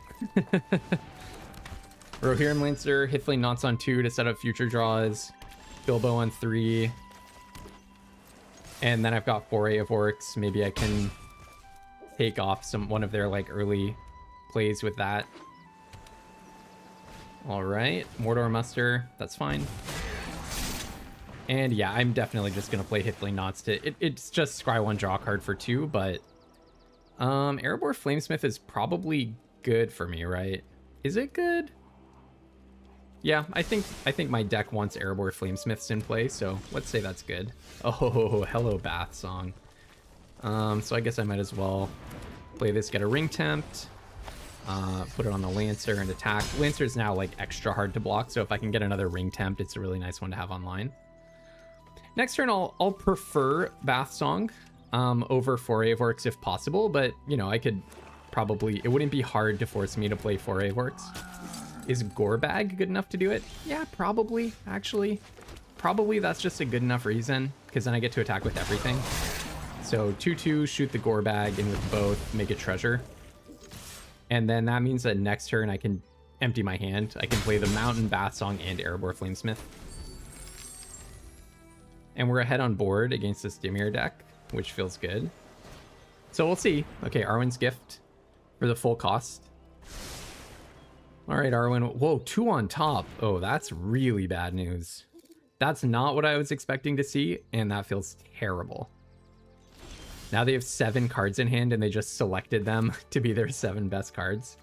Rohirrim Lancer, Hithling Knots on 2 to set up future draws. Bilbo on 3. And then I've got Foray of Orcs. Maybe I can take off one of their like early plays with that. All right, Mordor Muster, that's fine. And yeah, I'm definitely just gonna play Hithling Knots to it's just scry 1 draw card for 2, but Erebor Flamesmith is probably good for me, right? Is it good? Yeah, I think my deck wants Erebor Flamesmiths in play, so let's say that's good. Oh, hello Bath Song. So I guess I might as well play this, get a Ring Tempt, put it on the Lancer and attack. Lancer's now like extra hard to block, so if I can get another Ring Tempt, it's a really nice one to have online. Next turn, I'll prefer Bath Song over Foray of Orcs if possible, but you know, I could probably, it wouldn't be hard to force me to play Foray of Orcs. Is Gorebag good enough to do it? Yeah, probably, actually. Probably that's just a good enough reason, because then I get to attack with everything. So 2-2, shoot the Gorebag in with both, make a treasure. And then that means that next turn I can empty my hand. I can play the Mountain, Bath Song, and Erebor Flamesmith. And we're ahead on board against this Dimir deck, which feels good. So we'll see. Okay, Arwen's Gift for the full cost. All right, Arwen. Whoa, 2 on top. Oh, that's really bad news. That's not what I was expecting to see, and that feels terrible. Now they have 7 cards in hand, and they just selected them to be their 7 best cards.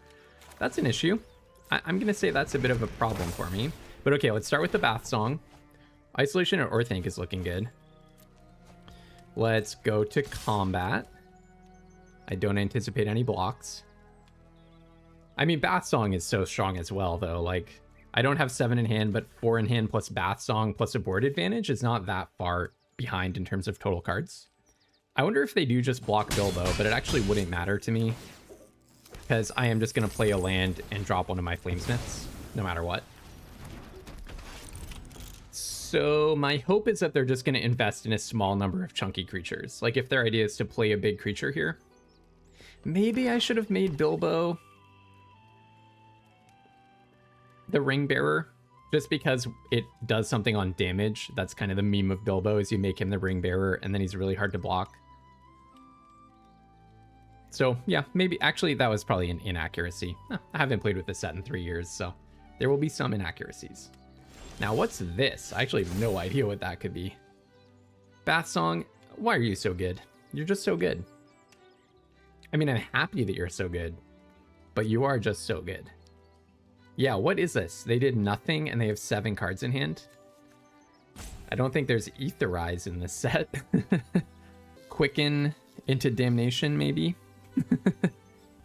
That's an issue. I'm going to say that's a bit of a problem for me. But okay, let's start with the Bath Song. Isolation and Orthanc is looking good. Let's go to combat. I don't anticipate any blocks. I mean, Bath Song is so strong as well, though. Like, I don't have 7 in hand, but 4 in hand plus Bath Song plus a board advantage is not that far behind in terms of total cards. I wonder if they do just block Bilbo, but it actually wouldn't matter to me, because I am just going to play a land and drop one of my Flamesmiths, no matter what. So my hope is that they're just going to invest in a small number of chunky creatures. Like, if their idea is to play a big creature here, maybe I should have made Bilbo the Ring Bearer, Just because it does something on damage. That's kind of the meme of Bilbo, is you make him the ring bearer and then he's really hard to block. So yeah, maybe actually that was probably an inaccuracy. I haven't played with this set in 3 years, so there will be some inaccuracies. Now what's this? I actually have no idea what that could be. Bath Song, why are you so good? You're just so good. I mean, I'm happy that you're so good, but you are just so good. Yeah, what is this? They did nothing and they have 7 cards in hand. I don't think there's Etherize in this set. Quicken into Damnation, maybe?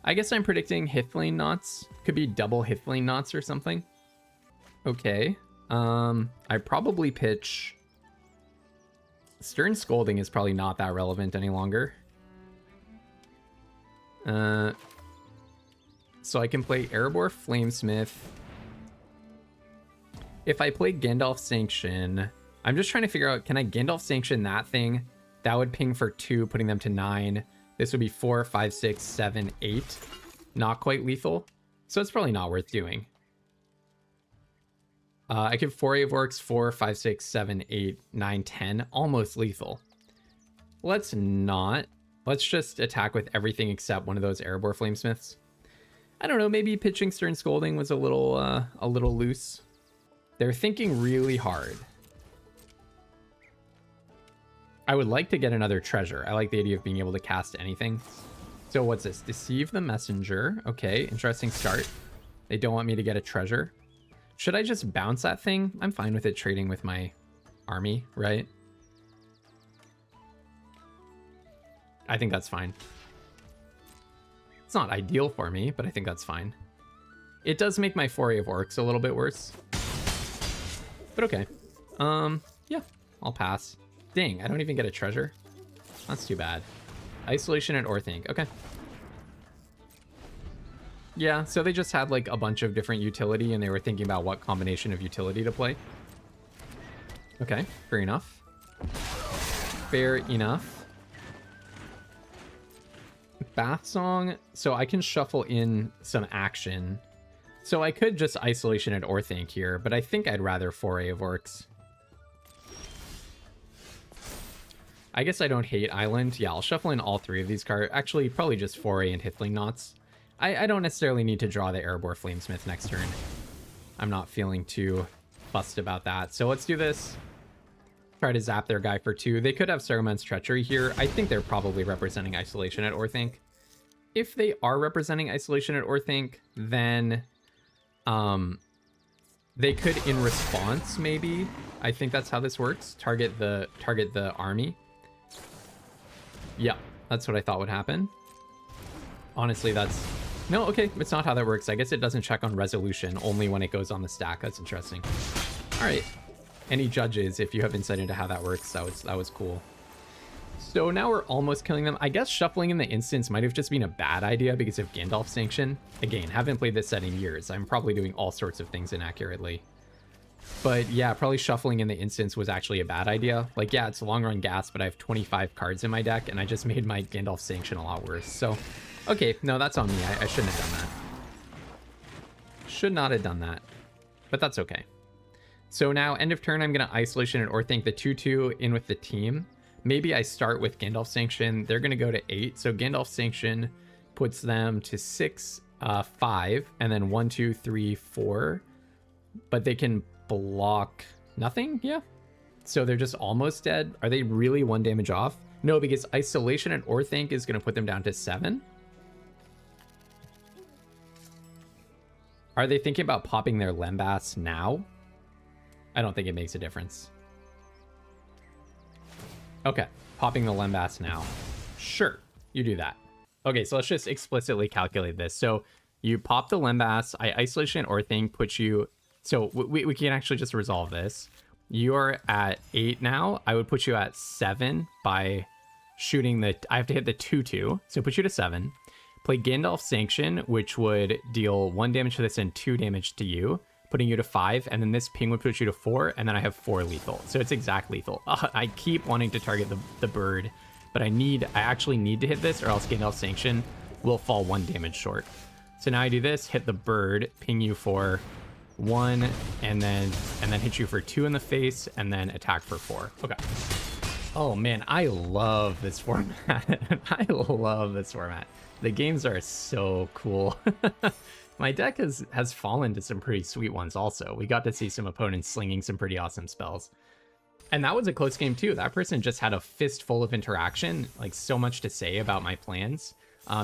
I guess I'm predicting Hithlane Knots. Could be double Hithlane Knots or something. Okay. I probably pitch... Stern Scolding is probably not that relevant any longer. So I can play Erebor Flamesmith. If I play Gandalf Sanction, I'm just trying to figure out, can I Gandalf Sanction that thing? That would ping for 2, putting them to 9. This would be 4, 5, 6, 7, 8. Not quite lethal. So it's probably not worth doing. I can 4 Orcs, 4, 5, 6, 7, 8, 9, 10. Almost lethal. Let's not. Let's just attack with everything except one of those Erebor Flamesmiths. I don't know, maybe pitching Stern Scolding was a little loose. They're thinking really hard. I would like to get another treasure. I like the idea of being able to cast anything. So what's this? Deceive the Messenger. Okay, interesting start. They don't want me to get a treasure. Should I just bounce that thing? I'm fine with it trading with my army, right? I think that's fine. It's not ideal for me, but I think that's fine. It does make my foray of orcs a little bit worse. But okay. Yeah, I'll pass. Dang, I don't even get a treasure. That's too bad. Isolation and Orthanc. Okay. Yeah, so they just had like a bunch of different utility and they were thinking about what combination of utility to play. Okay, fair enough. Fair enough. Bath Song, so I can shuffle in some action. So I could just Isolation at Orthanc here, but I think I'd rather Foray of Orcs. I guess I don't hate Island. Yeah, I'll shuffle in all 3 of these cards. Actually, probably just Foray and Hithlane Knots. I don't necessarily need to draw the Erebor Flamesmith next turn. I'm not feeling too fussed about that. So let's do this. Try to zap their guy for 2. They could have Saruman's Treachery here. I think they're probably representing Isolation at Orthanc. If they are representing Isolation at Orthanc, then they could, in response, maybe. I think that's how this works. Target the army. Yeah, that's what I thought would happen. Honestly, that's... No, okay, it's not how that works. I guess it doesn't check on resolution, only when it goes on the stack. That's interesting. All right. Any judges, if you have insight into how that works, that was cool. So now we're almost killing them. I guess shuffling in the instance might have just been a bad idea because of Gandalf Sanction. Again, haven't played this set in years. I'm probably doing all sorts of things inaccurately. But yeah, probably shuffling in the instance was actually a bad idea. Like, yeah, it's long run gas, but I have 25 cards in my deck, and I just made my Gandalf Sanction a lot worse. So, okay, no, that's on me. I shouldn't have done that. Should not have done that. But that's okay. So now, end of turn, I'm going to Isolation and Orthanc the 2/2 in with the team. Maybe I start with Gandalf Sanction. They're going to go to 8. So Gandalf Sanction puts them to 6, 5, and then 1, 2, 3, 4. But they can block nothing? Yeah. So they're just almost dead. Are they really 1 damage off? No, because Isolation and Orthanc is going to put them down to 7. Are they thinking about popping their Lembas now? I don't think it makes a difference. Okay, popping the Lembas now. Sure, you do that. Okay, so let's just explicitly calculate this. So you pop the Lembas, I Isolation Orthanc, put you... So we can actually just resolve this. You're at 8 now. I would put you at 7 by shooting the... I have to hit the 2/2, so put you to 7. Play Gandalf Sanction, which would deal 1 damage to this and 2 damage to you, putting you to 5, and then this ping would put you to 4, and then I have 4 lethal. So it's exact lethal. I keep wanting to target the bird, but I actually need to hit this, or else Gandalf Sanction will fall 1 damage short. So now I do this, hit the bird, ping you for 1, and then hit you for 2 in the face, and then attack for 4. Okay. Oh man, I love this format. I love this format. The games are so cool. My deck has fallen to some pretty sweet ones also. We got to see some opponents slinging some pretty awesome spells. And that was a close game too. That person just had a fistful of interaction, like so much to say about my plans.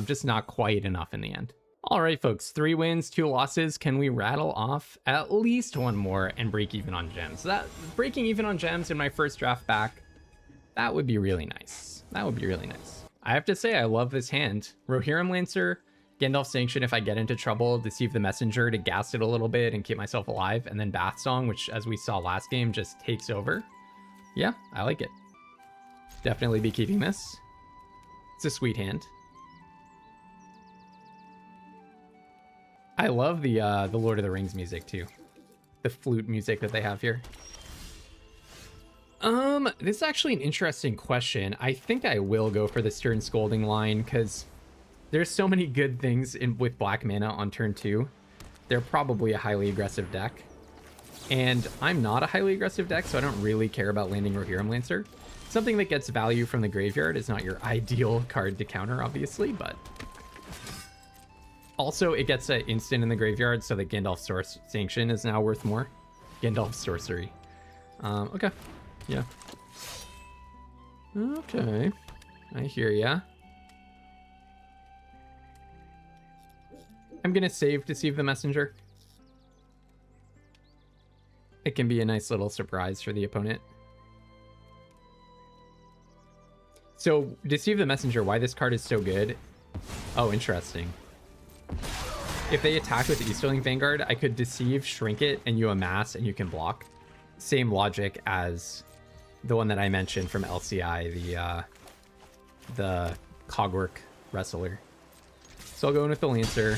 Just not quite enough in the end. All right, folks, 3 wins, 2 losses. Can we rattle off at least one more and break even on gems? That breaking even on gems in my first draft back, that would be really nice. That would be really nice. I have to say, I love this hand. Rohirrim Lancer, Gandalf Sanction if I get into trouble, Deceive the Messenger to gas it a little bit and keep myself alive, and then Bath Song, which as we saw last game, just takes over. Yeah, I like it. Definitely be keeping this. It's a sweet hand. I love the Lord of the Rings music too. The flute music that they have here. This is actually an interesting question. I think I will go for the Stern Scolding line because there's so many good things with black mana on turn 2. They're probably a highly aggressive deck. And I'm not a highly aggressive deck, so I don't really care about landing Rohirrim Lancer. Something that gets value from the graveyard is not your ideal card to counter, obviously, but... Also, it gets an instant in the graveyard, so that Gandalf Source Sanction is now worth more. Gandalf Sorcery. Okay. Yeah. Okay. I hear ya. I'm gonna save Deceive the Messenger. It can be a nice little surprise for the opponent. So, Deceive the Messenger, why this card is so good? Oh, interesting. If they attack with Easterling Vanguard, I could Deceive, Shrink it, and you amass, and you can block. Same logic as the one that I mentioned from LCI, the Cogwork Wrestler. So I'll go in with the Lancer.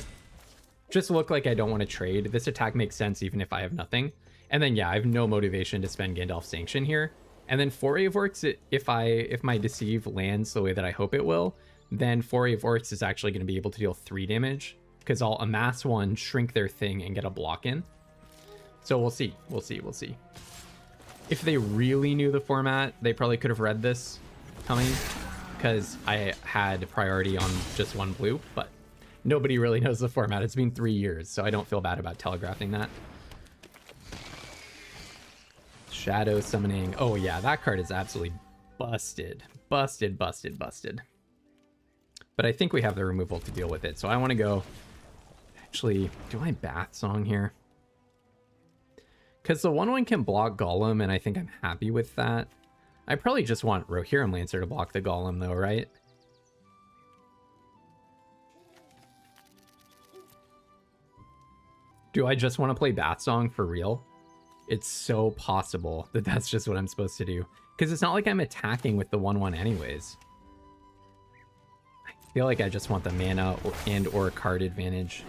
Just look like I don't want to trade. This attack makes sense even if I have nothing. And then, yeah, I have no motivation to spend Gandalf Sanction here. And then Foray of Orcs, if my Deceive lands the way that I hope it will, then Foray of Orcs is actually going to be able to deal 3 damage. Because I'll amass 1, shrink their thing, and get a block in. So we'll see. We'll see. We'll see. If they really knew the format, they probably could have read this coming. Because I had priority on just 1 blue. But nobody really knows the format. It's been 3 years, so I don't feel bad about telegraphing that. Shadow Summoning. Oh yeah, that card is absolutely busted. Busted, busted, busted. But I think we have the removal to deal with it. So I want to go... Actually, do I Bath Song here? Because the 1/1 can block Golem, and I think I'm happy with that. I probably just want Rohirrim Lancer to block the Golem, though, right? Do I just want to play Bath Song for real? It's so possible that that's just what I'm supposed to do. Because it's not like I'm attacking with the 1/1 anyways. I feel like I just want the mana or card advantage.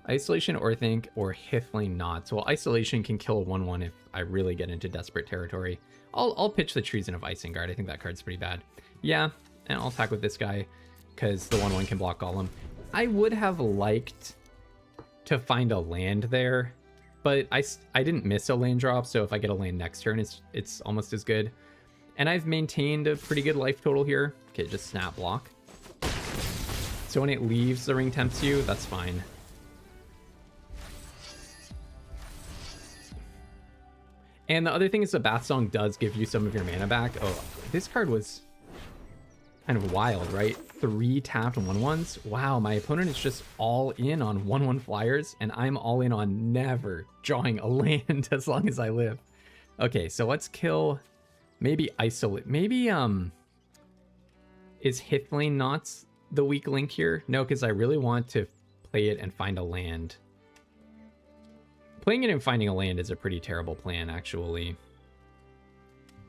Isolation, Orthanc, or Hithling Knots. Well, Isolation can kill a 1/1 if I really get into desperate territory. I'll pitch the Treason of Isengard. I think that card's pretty bad. Yeah, and I'll attack with this guy because the 1/1 can block Golem. I would have liked to find a land there, but I didn't miss a land drop, so if I get a land next turn, it's almost as good. And I've maintained a pretty good life total here. Okay, just snap block. So when it leaves, the ring tempts you, that's fine. And the other thing is the Bath Song does give you some of your mana back. Oh, this card was kind of wild, right? 3 tapped 1/1s. Wow, my opponent is just all in on 1/1 flyers, and I'm all in on never drawing a land as long as I live. Okay, so let's kill maybe Isolate. Maybe, is Hithling Knots the weak link here? No, because I really want to play it and find a land. Playing it and finding a land is a pretty terrible plan, actually.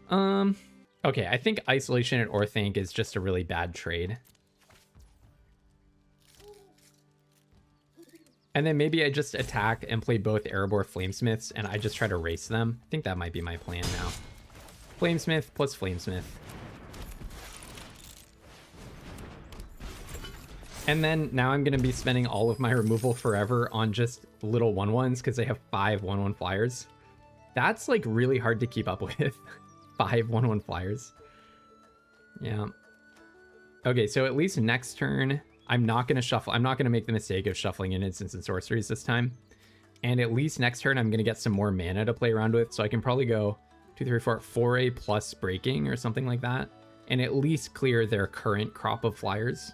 Okay, I think Isolation and Orthanc is just a really bad trade. And then maybe I just attack and play both Erebor Flamesmiths, and I just try to race them. I think that might be my plan now. Flamesmith plus Flamesmith. And then now I'm going to be spending all of my removal forever on just little 1/1s because they have 5 1/1 flyers. That's like really hard to keep up with. 5 1/1 flyers. Yeah. Okay, so at least next turn, I'm not going to shuffle. I'm not going to make the mistake of shuffling in instants and sorceries this time. And at least next turn, I'm going to get some more mana to play around with. So I can probably go 2, 3, 4, 4A plus breaking or something like that. And at least clear their current crop of flyers.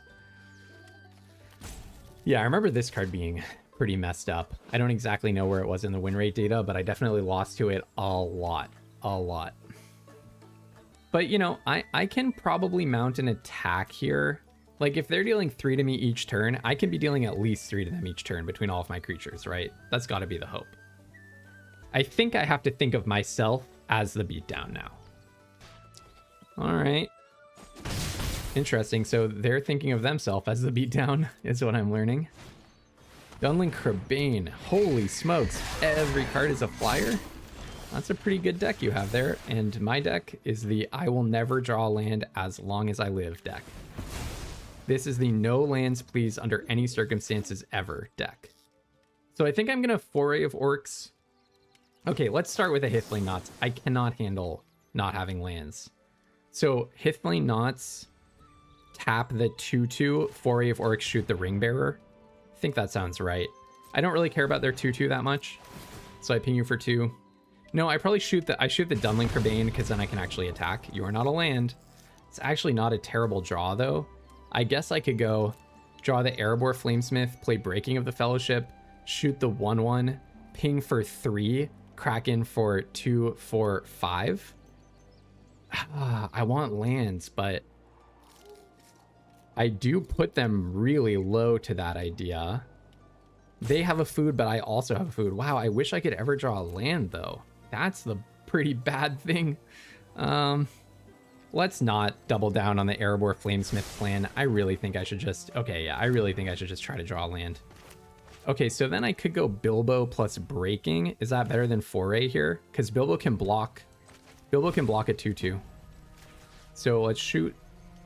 Yeah, I remember this card being pretty messed up. I don't exactly know where it was in the win rate data, but I definitely lost to it a lot. A lot. But, you know, I can probably mount an attack here. Like, if they're dealing 3 to me each turn, I can be dealing at least 3 to them each turn between all of my creatures, right? That's got to be the hope. I think I have to think of myself as the beatdown now. All right. Interesting. So they're thinking of themselves as the beatdown, is what I'm learning. Dunlin Crabane. Holy smokes. Every card is a flyer. That's a pretty good deck you have there. And my deck is the I will never draw land as long as I live deck. This is the no lands please under any circumstances ever deck. So I think I'm going to foray of orcs. Okay, let's start with a Hithling Knots. I cannot handle not having lands. So Hithling Knots, tap the 2/2, foray of orcs, shoot the ring bearer. I think that sounds right. I don't really care about their 2/2 that much. So I ping you for 2. No, I probably shoot the Dunlin Crabane because then I can actually attack. You are not a land. It's actually not a terrible draw though. I guess I could go draw the Erebor Flamesmith, play Breaking of the Fellowship, shoot the 1/1, ping for 3, Kraken for 2, 4, 5. I want lands, but I do put them really low to that idea. They have a food, but I also have a food. Wow, I wish I could ever draw a land though. That's the pretty bad thing. Let's not double down on the Erebor Flamesmith plan. I really think I should just... Okay, yeah, I really think I should just try to draw a land. Okay, so then I could go Bilbo plus Breaking. Is that better than Foray here? Because Bilbo can block a 2/2. So let's shoot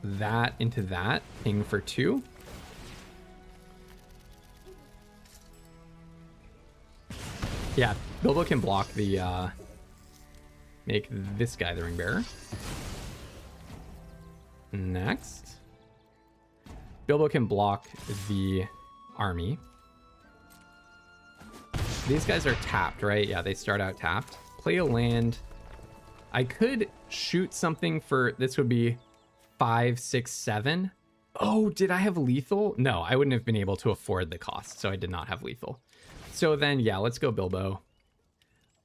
that into that. Ping for 2. Yeah, Bilbo can block the... make this guy the ring bearer. Next. Bilbo can block the army. These guys are tapped, right? Yeah, they start out tapped. Play a land. I could shoot something for... This would be 5, 6, 7. Oh, did I have lethal? No, I wouldn't have been able to afford the cost, so I did not have lethal. So then, yeah, let's go Bilbo.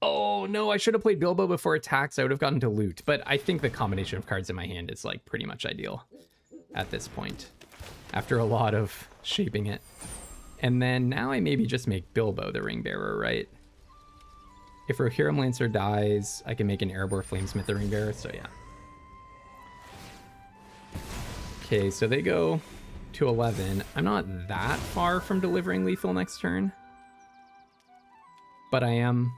Oh, no, I should have played Bilbo before attacks. I would have gotten to loot. But I think the combination of cards in my hand is, like, pretty much ideal at this point, after a lot of shaping it. And then now I maybe just make Bilbo the ring bearer, right? If Rohirrim Lancer dies, I can make an Erebor Flamesmith the ring bearer, so yeah. Okay, so they go to 11. I'm not that far from delivering lethal next turn, but I am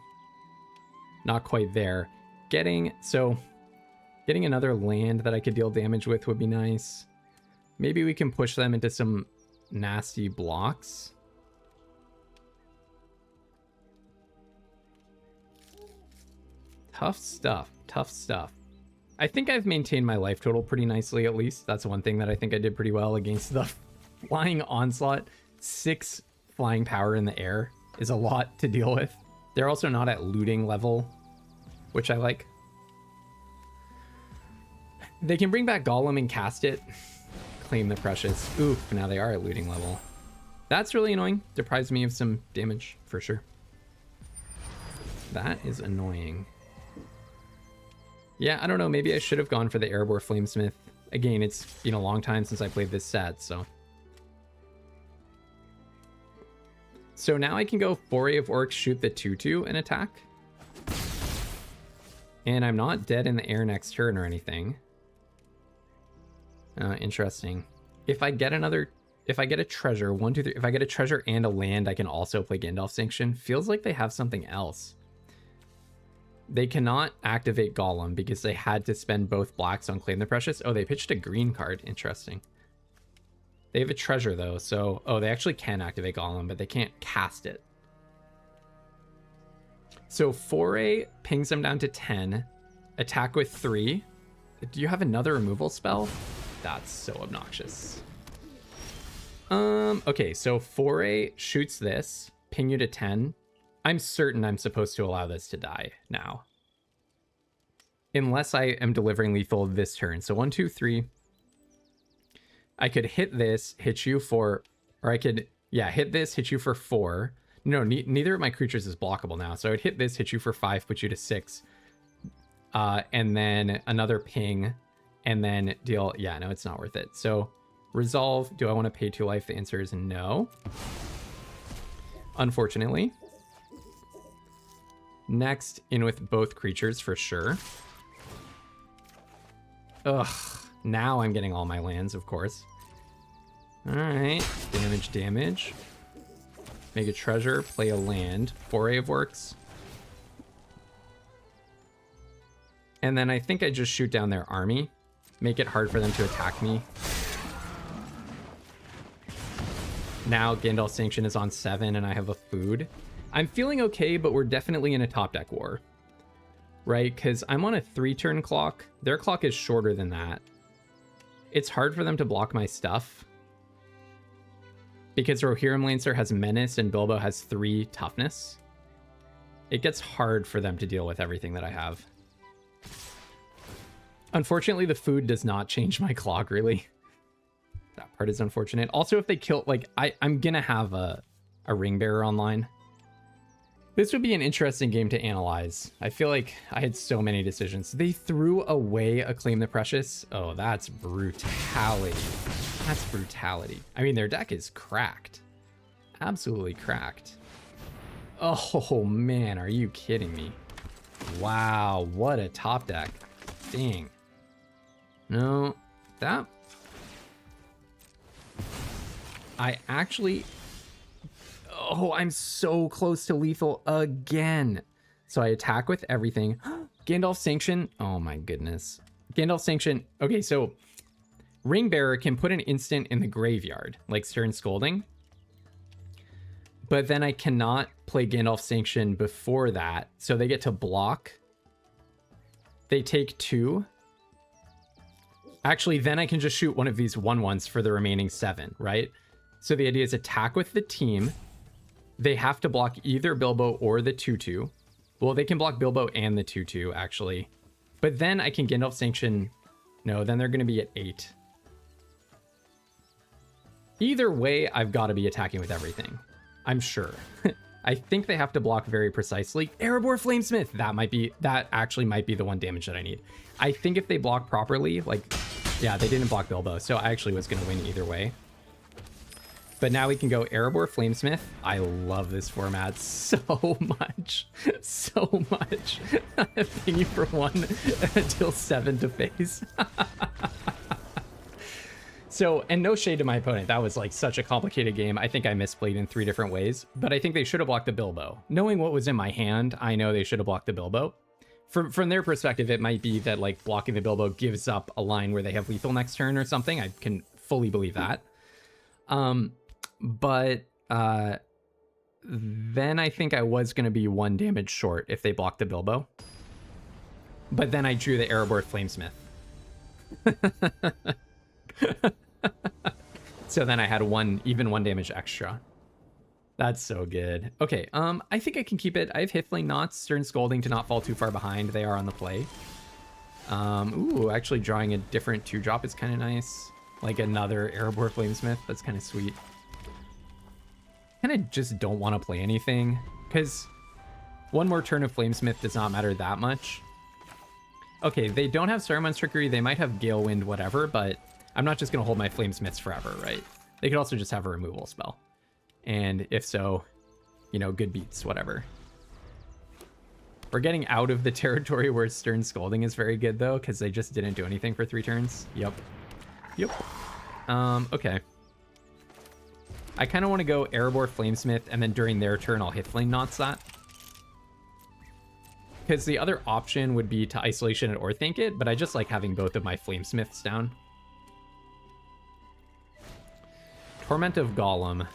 not quite there. Getting another land that I could deal damage with would be nice. Maybe we can push them into some nasty blocks. Tough stuff, tough stuff. I think I've maintained my life total pretty nicely, at least. That's one thing that I think I did pretty well against the flying onslaught. 6 flying power in the air is a lot to deal with. They're also not at looting level, which I like. They can bring back Golem and cast it. Claim the precious. Oof, now they are at looting level. That's really annoying. Deprives me of some damage, for sure. That is annoying. Yeah, I don't know. Maybe I should have gone for the Erebor Flamesmith. Again, it's been a long time since I played this set, so... So now I can go Foray of Orcs, shoot the 2/2 and attack. And I'm not dead in the air next turn or anything. Interesting. If I get a treasure, 1, 2, 3, if I get a treasure and a land, I can also play Gandalf Sanction. Feels like they have something else. They cannot activate Golem because they had to spend both blacks on Claim the Precious. Oh, they pitched a green card. Interesting. They have a treasure though, so oh, they actually can activate Golem, but they can't cast it. So Foray pings them down to 10. Attack with 3. Do you have another removal spell? That's so obnoxious. Okay, so Foray shoots this, ping you to 10. I'm certain I'm supposed to allow this to die now. Unless I am delivering lethal this turn. So 1, 2, 3. I could hit this, hit you for, or I could, yeah, hit this, hit you for 4. No, neither of my creatures is blockable now. So I would hit this, hit you for 5, put you to 6. And then another ping, and then deal, yeah, no, it's not worth it. So resolve, do I want to pay 2 life? The answer is no. Unfortunately. Next, in with both creatures for sure. Ugh, now I'm getting all my lands, of course. All right, damage. Make a treasure, play a land. Foray of works. And then I think I just shoot down their army. Make it hard for them to attack me. Now Gandalf's Sanction is on 7 and I have a food. I'm feeling okay, but we're definitely in a top deck war. Right? Because I'm on a 3-turn clock. Their clock is shorter than that. It's hard for them to block my stuff. Because Rohirrim Lancer has Menace and Bilbo has 3 toughness. It gets hard for them to deal with everything that I have. Unfortunately, the food does not change my clock, really. That part is unfortunate. Also, if they kill, like, I'm gonna have a ring bearer online. This would be an interesting game to analyze. I feel like I had so many decisions. They threw away a Claim the Precious. Oh, that's brutality. That's brutality. I mean, their deck is cracked. Absolutely cracked. Oh, man, are you kidding me? Wow, what a top deck. Dang. No, that... I actually... Oh, I'm so close to lethal again. So I attack with everything. Gandalf Sanction. Oh my goodness. Gandalf Sanction. Okay, so Ring Bearer can put an instant in the graveyard, like Stern Scolding. But then I cannot play Gandalf Sanction before that. So they get to block. They take 2. Actually, then I can just shoot one of these 1/1s for the remaining 7, right? So the idea is attack with the team. They have to block either Bilbo or the 2/2. Well, they can block Bilbo and the 2/2, actually. But then I can Gandalf Sanction. No, then they're going to be at 8. Either way, I've got to be attacking with everything. I'm sure. I think they have to block very precisely. Erebor Flamesmith! That actually might be the 1 damage that I need. I think if they block properly, like, yeah, they didn't block Bilbo, so I actually was going to win either way. But now we can go Erebor Flamesmith. I love this format so much. So much. Ping you for 1 until 7 to face. So, and no shade to my opponent. That was like such a complicated game. I think I misplayed in 3 different ways, but I think they should have blocked the Bilbo. Knowing what was in my hand, I know they should have blocked the Bilbo. From their perspective, it might be that like blocking the Bilbo gives up a line where they have lethal next turn or something. I can fully believe that. But then I think I was going to be 1 damage short if they blocked the Bilbo. But then I drew the Erebor Flamesmith. So then I had even 1 damage extra. That's so good. Okay, I think I can keep it. I have Hifling Knots, Stern Scolding to not fall too far behind. They are on the play. Ooh, actually drawing a different 2-drop is kind of nice. Like another Erebor Flamesmith. That's kind of sweet. Kind of just don't want to play anything because 1 more turn of Flamesmith does not matter that much. Okay, they don't have Saruman's Trickery. They might have Gale Wind, whatever, but I'm not just going to hold my Flamesmiths forever, right? They could also just have a removal spell. And if so, you know, good beats, whatever. We're getting out of the territory where Stern Scolding is very good, though, because they just didn't do anything for 3 turns. Yep. Okay. I kind of want to go Erebor Flamesmith, and then during their turn, I'll Hifling Knots that. Because the other option would be to Isolation it or Think It, but I just like having both of my Flamesmiths down. Torment of Golem.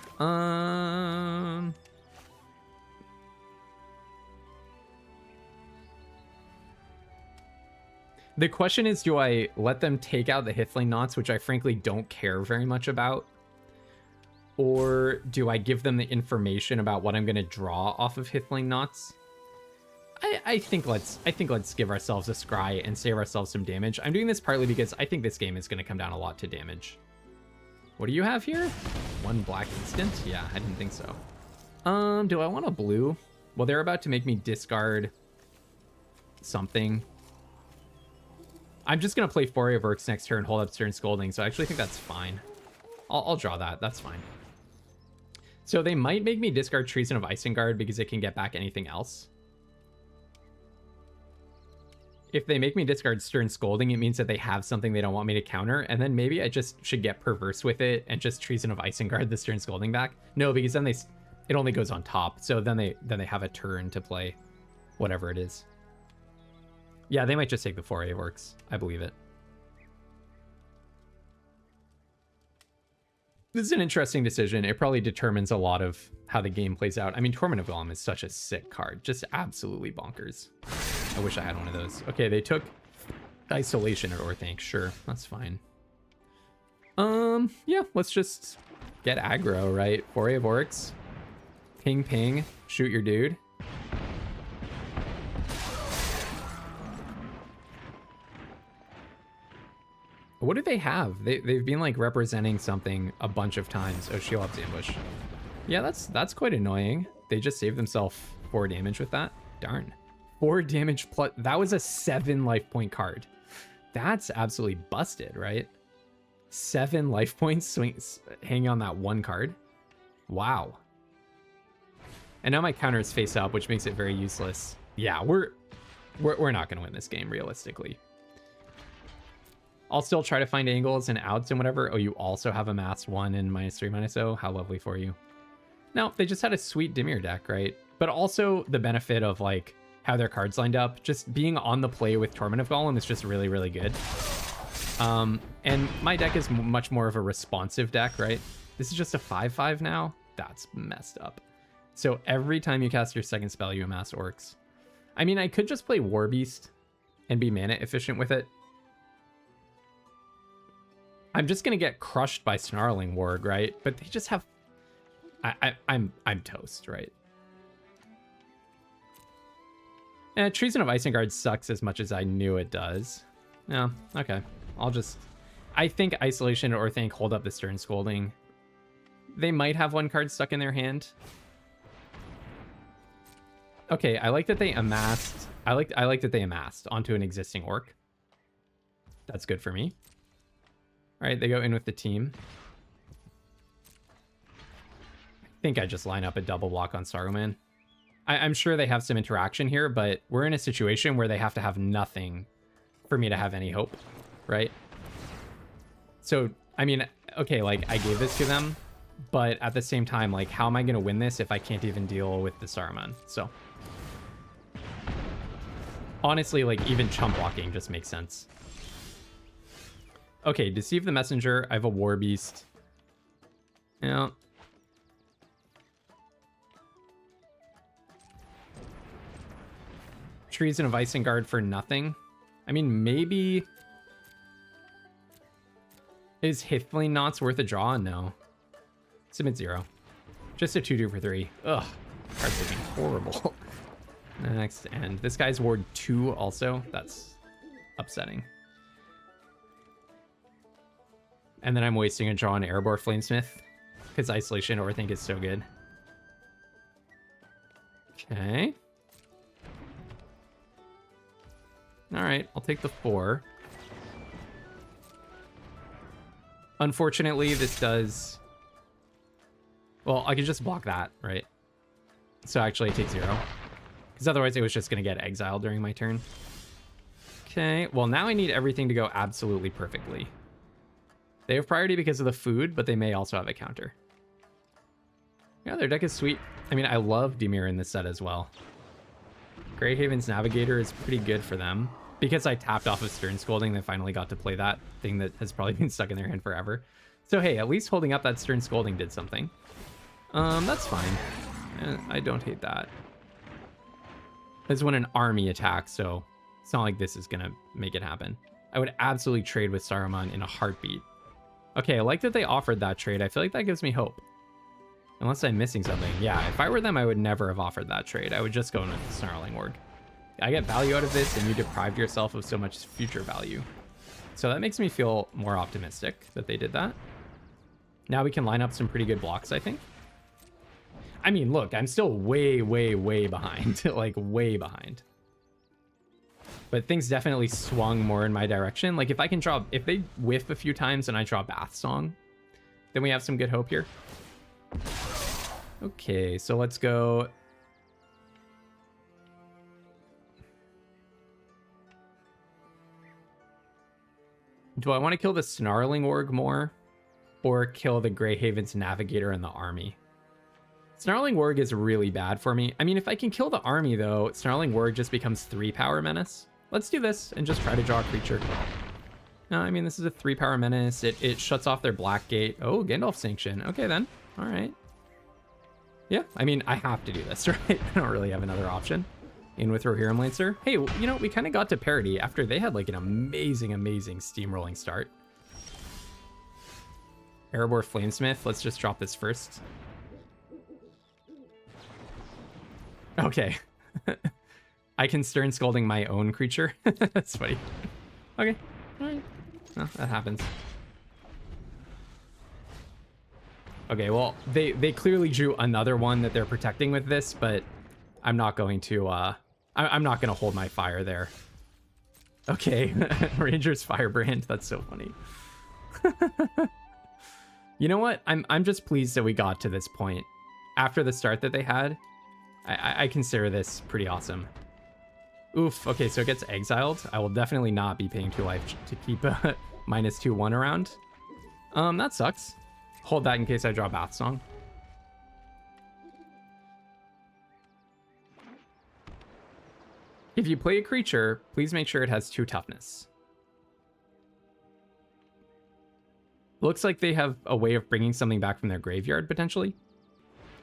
The question is, do I let them take out the Hithling knots, which I frankly don't care very much about? Or do I give them the information about what I'm going to draw off of Hithling knots? I think let's give ourselves a scry and save ourselves some damage. I'm doing this partly because I think this game is going to come down a lot to damage. What do you have here? One black instant? Yeah, I didn't think so. Do I want a blue? Well, they're about to make me discard something. I'm just going to play Foray of Orcs next turn, hold up Stern Scolding, so I actually think that's fine. I'll draw that. That's fine. So they might make me discard Treason of Isengard because it can get back anything else. If they make me discard Stern Scolding, it means that they have something they don't want me to counter, and then maybe I just should get perverse with it and just Treason of Isengard the Stern Scolding back. No, because then it only goes on top, so then they have a turn to play whatever it is. Yeah, they might just take the Foray of Orcs. I believe it. This is an interesting decision. It probably determines a lot of how the game plays out. I mean, Torment of Golem is such a sick card. Just absolutely bonkers. I wish I had one of those. Okay, they took Isolation at Orthanc. Sure, that's fine. Yeah, let's just get aggro, right? Foray of Orcs. Ping, ping. Shoot your dude. What do they have? They've been like representing something a bunch of times. Oh, Sheolop's Ambush. Yeah, that's quite annoying. They just saved themselves 4 damage with that. Darn. 4 damage plus. That was a 7 life point card. That's absolutely busted, right? 7 life points swings hanging on that one card. Wow. And now my counter is face up, which makes it very useless. Yeah, we're not going to win this game realistically. I'll still try to find angles and outs and whatever. Oh, you also have a -1 and -3/-0. How lovely for you. No, they just had a sweet Dimir deck, right? But also the benefit of like how their cards lined up. Just being on the play with Torment of Golem is just really, really good. And my deck is much more of a responsive deck, right? This is just a 5/5 now. That's messed up. So every time you cast your second spell, you amass orcs. I mean, I could just play War Beast and be mana efficient with it. I'm just gonna get crushed by Snarling Warg, right? But they just have... I'm toast, right? Treason of Isengard sucks as much as I knew it does. No, okay. I think Isolation or Orthanc hold up the Stern Scolding. They might have one card stuck in their hand. Okay, I like that they amassed... I like that they amassed onto an existing orc. That's good for me. All right, they go in with the team. I think I just line up a double block on Saruman. I'm sure they have some interaction here, but we're in a situation where they have to have nothing for me to have any hope, right? So, I mean, okay, like, I gave this to them, but at the same time, like, how am I going to win this if I can't even deal with the Saruman? So, honestly, like, even chump blocking just makes sense. Okay, Deceive the Messenger. I have a War Beast. Yeah. Treason of Isengard for nothing. I mean, maybe... Is Hithling Knots worth a draw? No. Submit 0. Just a 2/2 for 3. Ugh. Card's looking horrible. Next, and this guy's Ward 2 also. That's upsetting. And then I'm wasting a draw on Erebor Flamesmith because Isolation or I think is so good. Okay. All right, I'll take the 4. Unfortunately, this does... Well, I could just block that, right? So actually I take 0. Because otherwise it was just going to get exiled during my turn. Okay, well now I need everything to go absolutely perfectly. They have priority because of the food, but they may also have a counter. Yeah, their deck is sweet. I mean, I love Dimir in this set as well. Greyhaven's Navigator is pretty good for them. Because I tapped off of Stern Scolding, they finally got to play that thing that has probably been stuck in their hand forever. So hey, at least holding up that Stern Scolding did something. That's fine. I don't hate that. This is when an army attacks, so it's not like this is gonna make it happen. I would absolutely trade with Saruman in a heartbeat. Okay, I like that they offered that trade. I feel like that gives me hope. Unless I'm missing something. Yeah, if I were them, I would never have offered that trade. I would just go in with the Snarling Org. I get value out of this, and you deprived yourself of so much future value. So that makes me feel more optimistic that they did that. Now we can line up some pretty good blocks, I think. I mean, look, I'm still way, way, way behind. Like, way behind. But things definitely swung more in my direction. Like, if I can draw... If they whiff a few times and I draw Bath Song, then we have some good hope here. Okay, so let's go... Do I want to kill the Snarling Org more? Or kill the Greyhaven's Navigator and the army? Snarling Org is really bad for me. I mean, if I can kill the army, though, Snarling Org just becomes 3-power menace. Let's do this and just try to draw a creature. No, I mean, this is a 3-power menace. It shuts off their Black Gate. Oh, Gandalf Sanction. Okay, then. All right. Yeah, I mean, I have to do this, right? I don't really have another option. In with Rohirrim Lancer. Hey, you know, we kind of got to parity after they had, like, an amazing, amazing steamrolling start. Erebor Flamesmith. Let's just drop this first. Okay. I can Stern Scolding my own creature. That's funny. Okay. All right. Well, that happens. Okay, well, they clearly drew another one that they're protecting with this, but I'm not going to, I'm not going to hold my fire there. Okay, Ranger's Firebrand. That's so funny. You know what? I'm just pleased that we got to this point. After the start that they had, I consider this pretty awesome. Oof, okay, so it gets exiled. I will definitely not be paying 2 life to keep a -2/1 around. That sucks. Hold that in case I draw Bath Song. If you play a creature, please make sure it has 2 toughness. Looks like they have a way of bringing something back from their graveyard, potentially.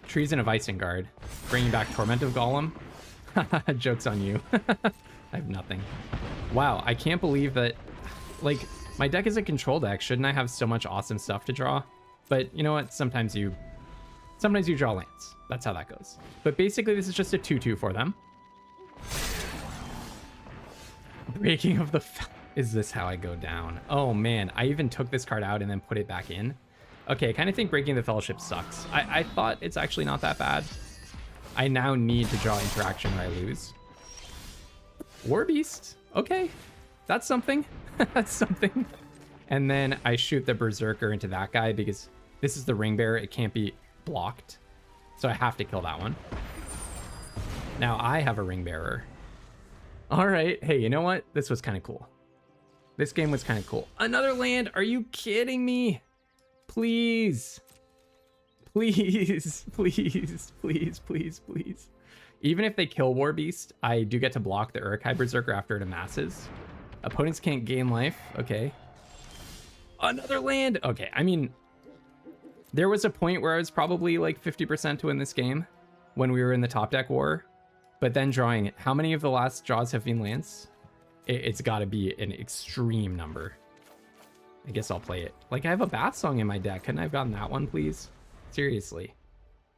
Treason of Isengard. Bringing back Torment of Golem. Joke's on you. I have nothing. Wow, I can't believe that... Like, my deck is a control deck. Shouldn't I have so much awesome stuff to draw? But you know what? Sometimes you draw lands. That's how that goes. But basically, this is just a 2/2 for them. Breaking of the... Is this how I go down? Oh, man. I even took this card out and then put it back in. Okay, I kind of think Breaking the Fellowship sucks. I thought it's actually not that bad. I now need to draw interaction or I lose. War Beast. Okay. That's something. That's something. And then I shoot the Berserker into that guy because this is the Ring Bearer. It can't be blocked. So I have to kill that one. Now I have a Ring Bearer. All right. Hey, you know what? This was kind of cool. This game was kind of cool. Another land? Are you kidding me? Please. Please, please, please, please, please. Even if they kill War Beast, I do get to block the Uruk-hai Berserker after it amasses. Opponents can't gain life. Okay. Another land. Okay, I mean, there was a point where I was probably like 50% to win this game when we were in the top deck war. But then drawing, how many of the last draws have been lands? It's got to be an extreme number. I guess I'll play it. Like, I have a Bath Song in my deck. Couldn't I have gotten that one, please? Seriously.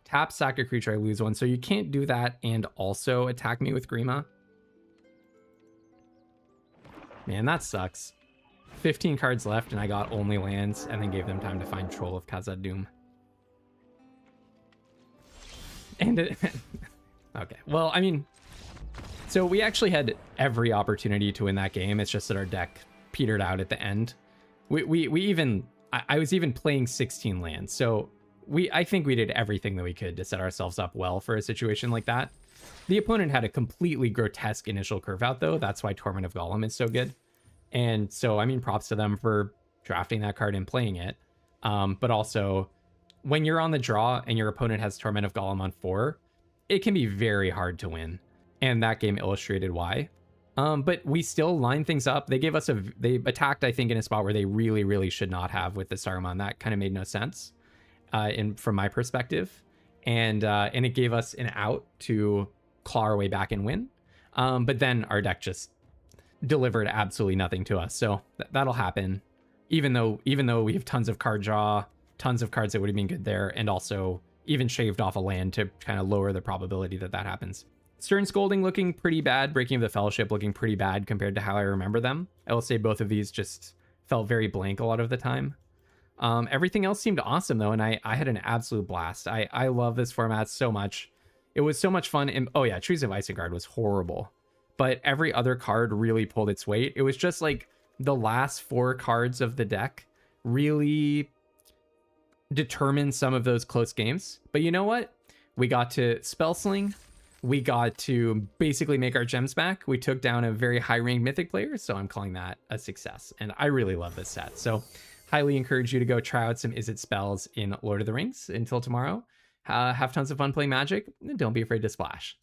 Tap, sack a creature, I lose one. So you can't do that and also attack me with Grima. Man, that sucks. 15 cards left and I got only lands and then gave them time to find Troll of Khazad-dûm. And it... Okay, well, I mean... So we actually had every opportunity to win that game. It's just that our deck petered out at the end. We even... I was even playing 16 lands. So I think we did everything that we could to set ourselves up well for a situation like that. The opponent had a completely grotesque initial curve out, though. That's why Torment of Golem is so good. And so, I mean, props to them for drafting that card and playing it. But also, when you're on the draw and your opponent has Torment of Golem on 4, it can be very hard to win. And that game illustrated why. But we still line things up. They gave us they attacked, I think, in a spot where they really, really should not have with the Saruman. That kind of made no sense from my perspective. And it gave us an out to claw our way back and win. But then our deck just delivered absolutely nothing to us. So that'll happen, even though we have tons of card draw, tons of cards that would have been good there, and also even shaved off a land to kind of lower the probability that happens. Stern Scolding looking pretty bad. Breaking of the Fellowship looking pretty bad compared to how I remember them. I will say both of these just felt very blank a lot of the time. Everything else seemed awesome, though, and I had an absolute blast. I love this format so much. It was so much fun. And, oh, yeah, Trees of Isengard was horrible. But every other card really pulled its weight. It was just like the last 4 cards of the deck really determined some of those close games. But you know what? We got to Spell Sling. We got to basically make our gems back. We took down a very high-ranked Mythic player, so I'm calling that a success. And I really love this set. So highly encourage you to go try out some Izzet spells in Lord of the Rings. Until tomorrow, have tons of fun playing Magic, and don't be afraid to splash.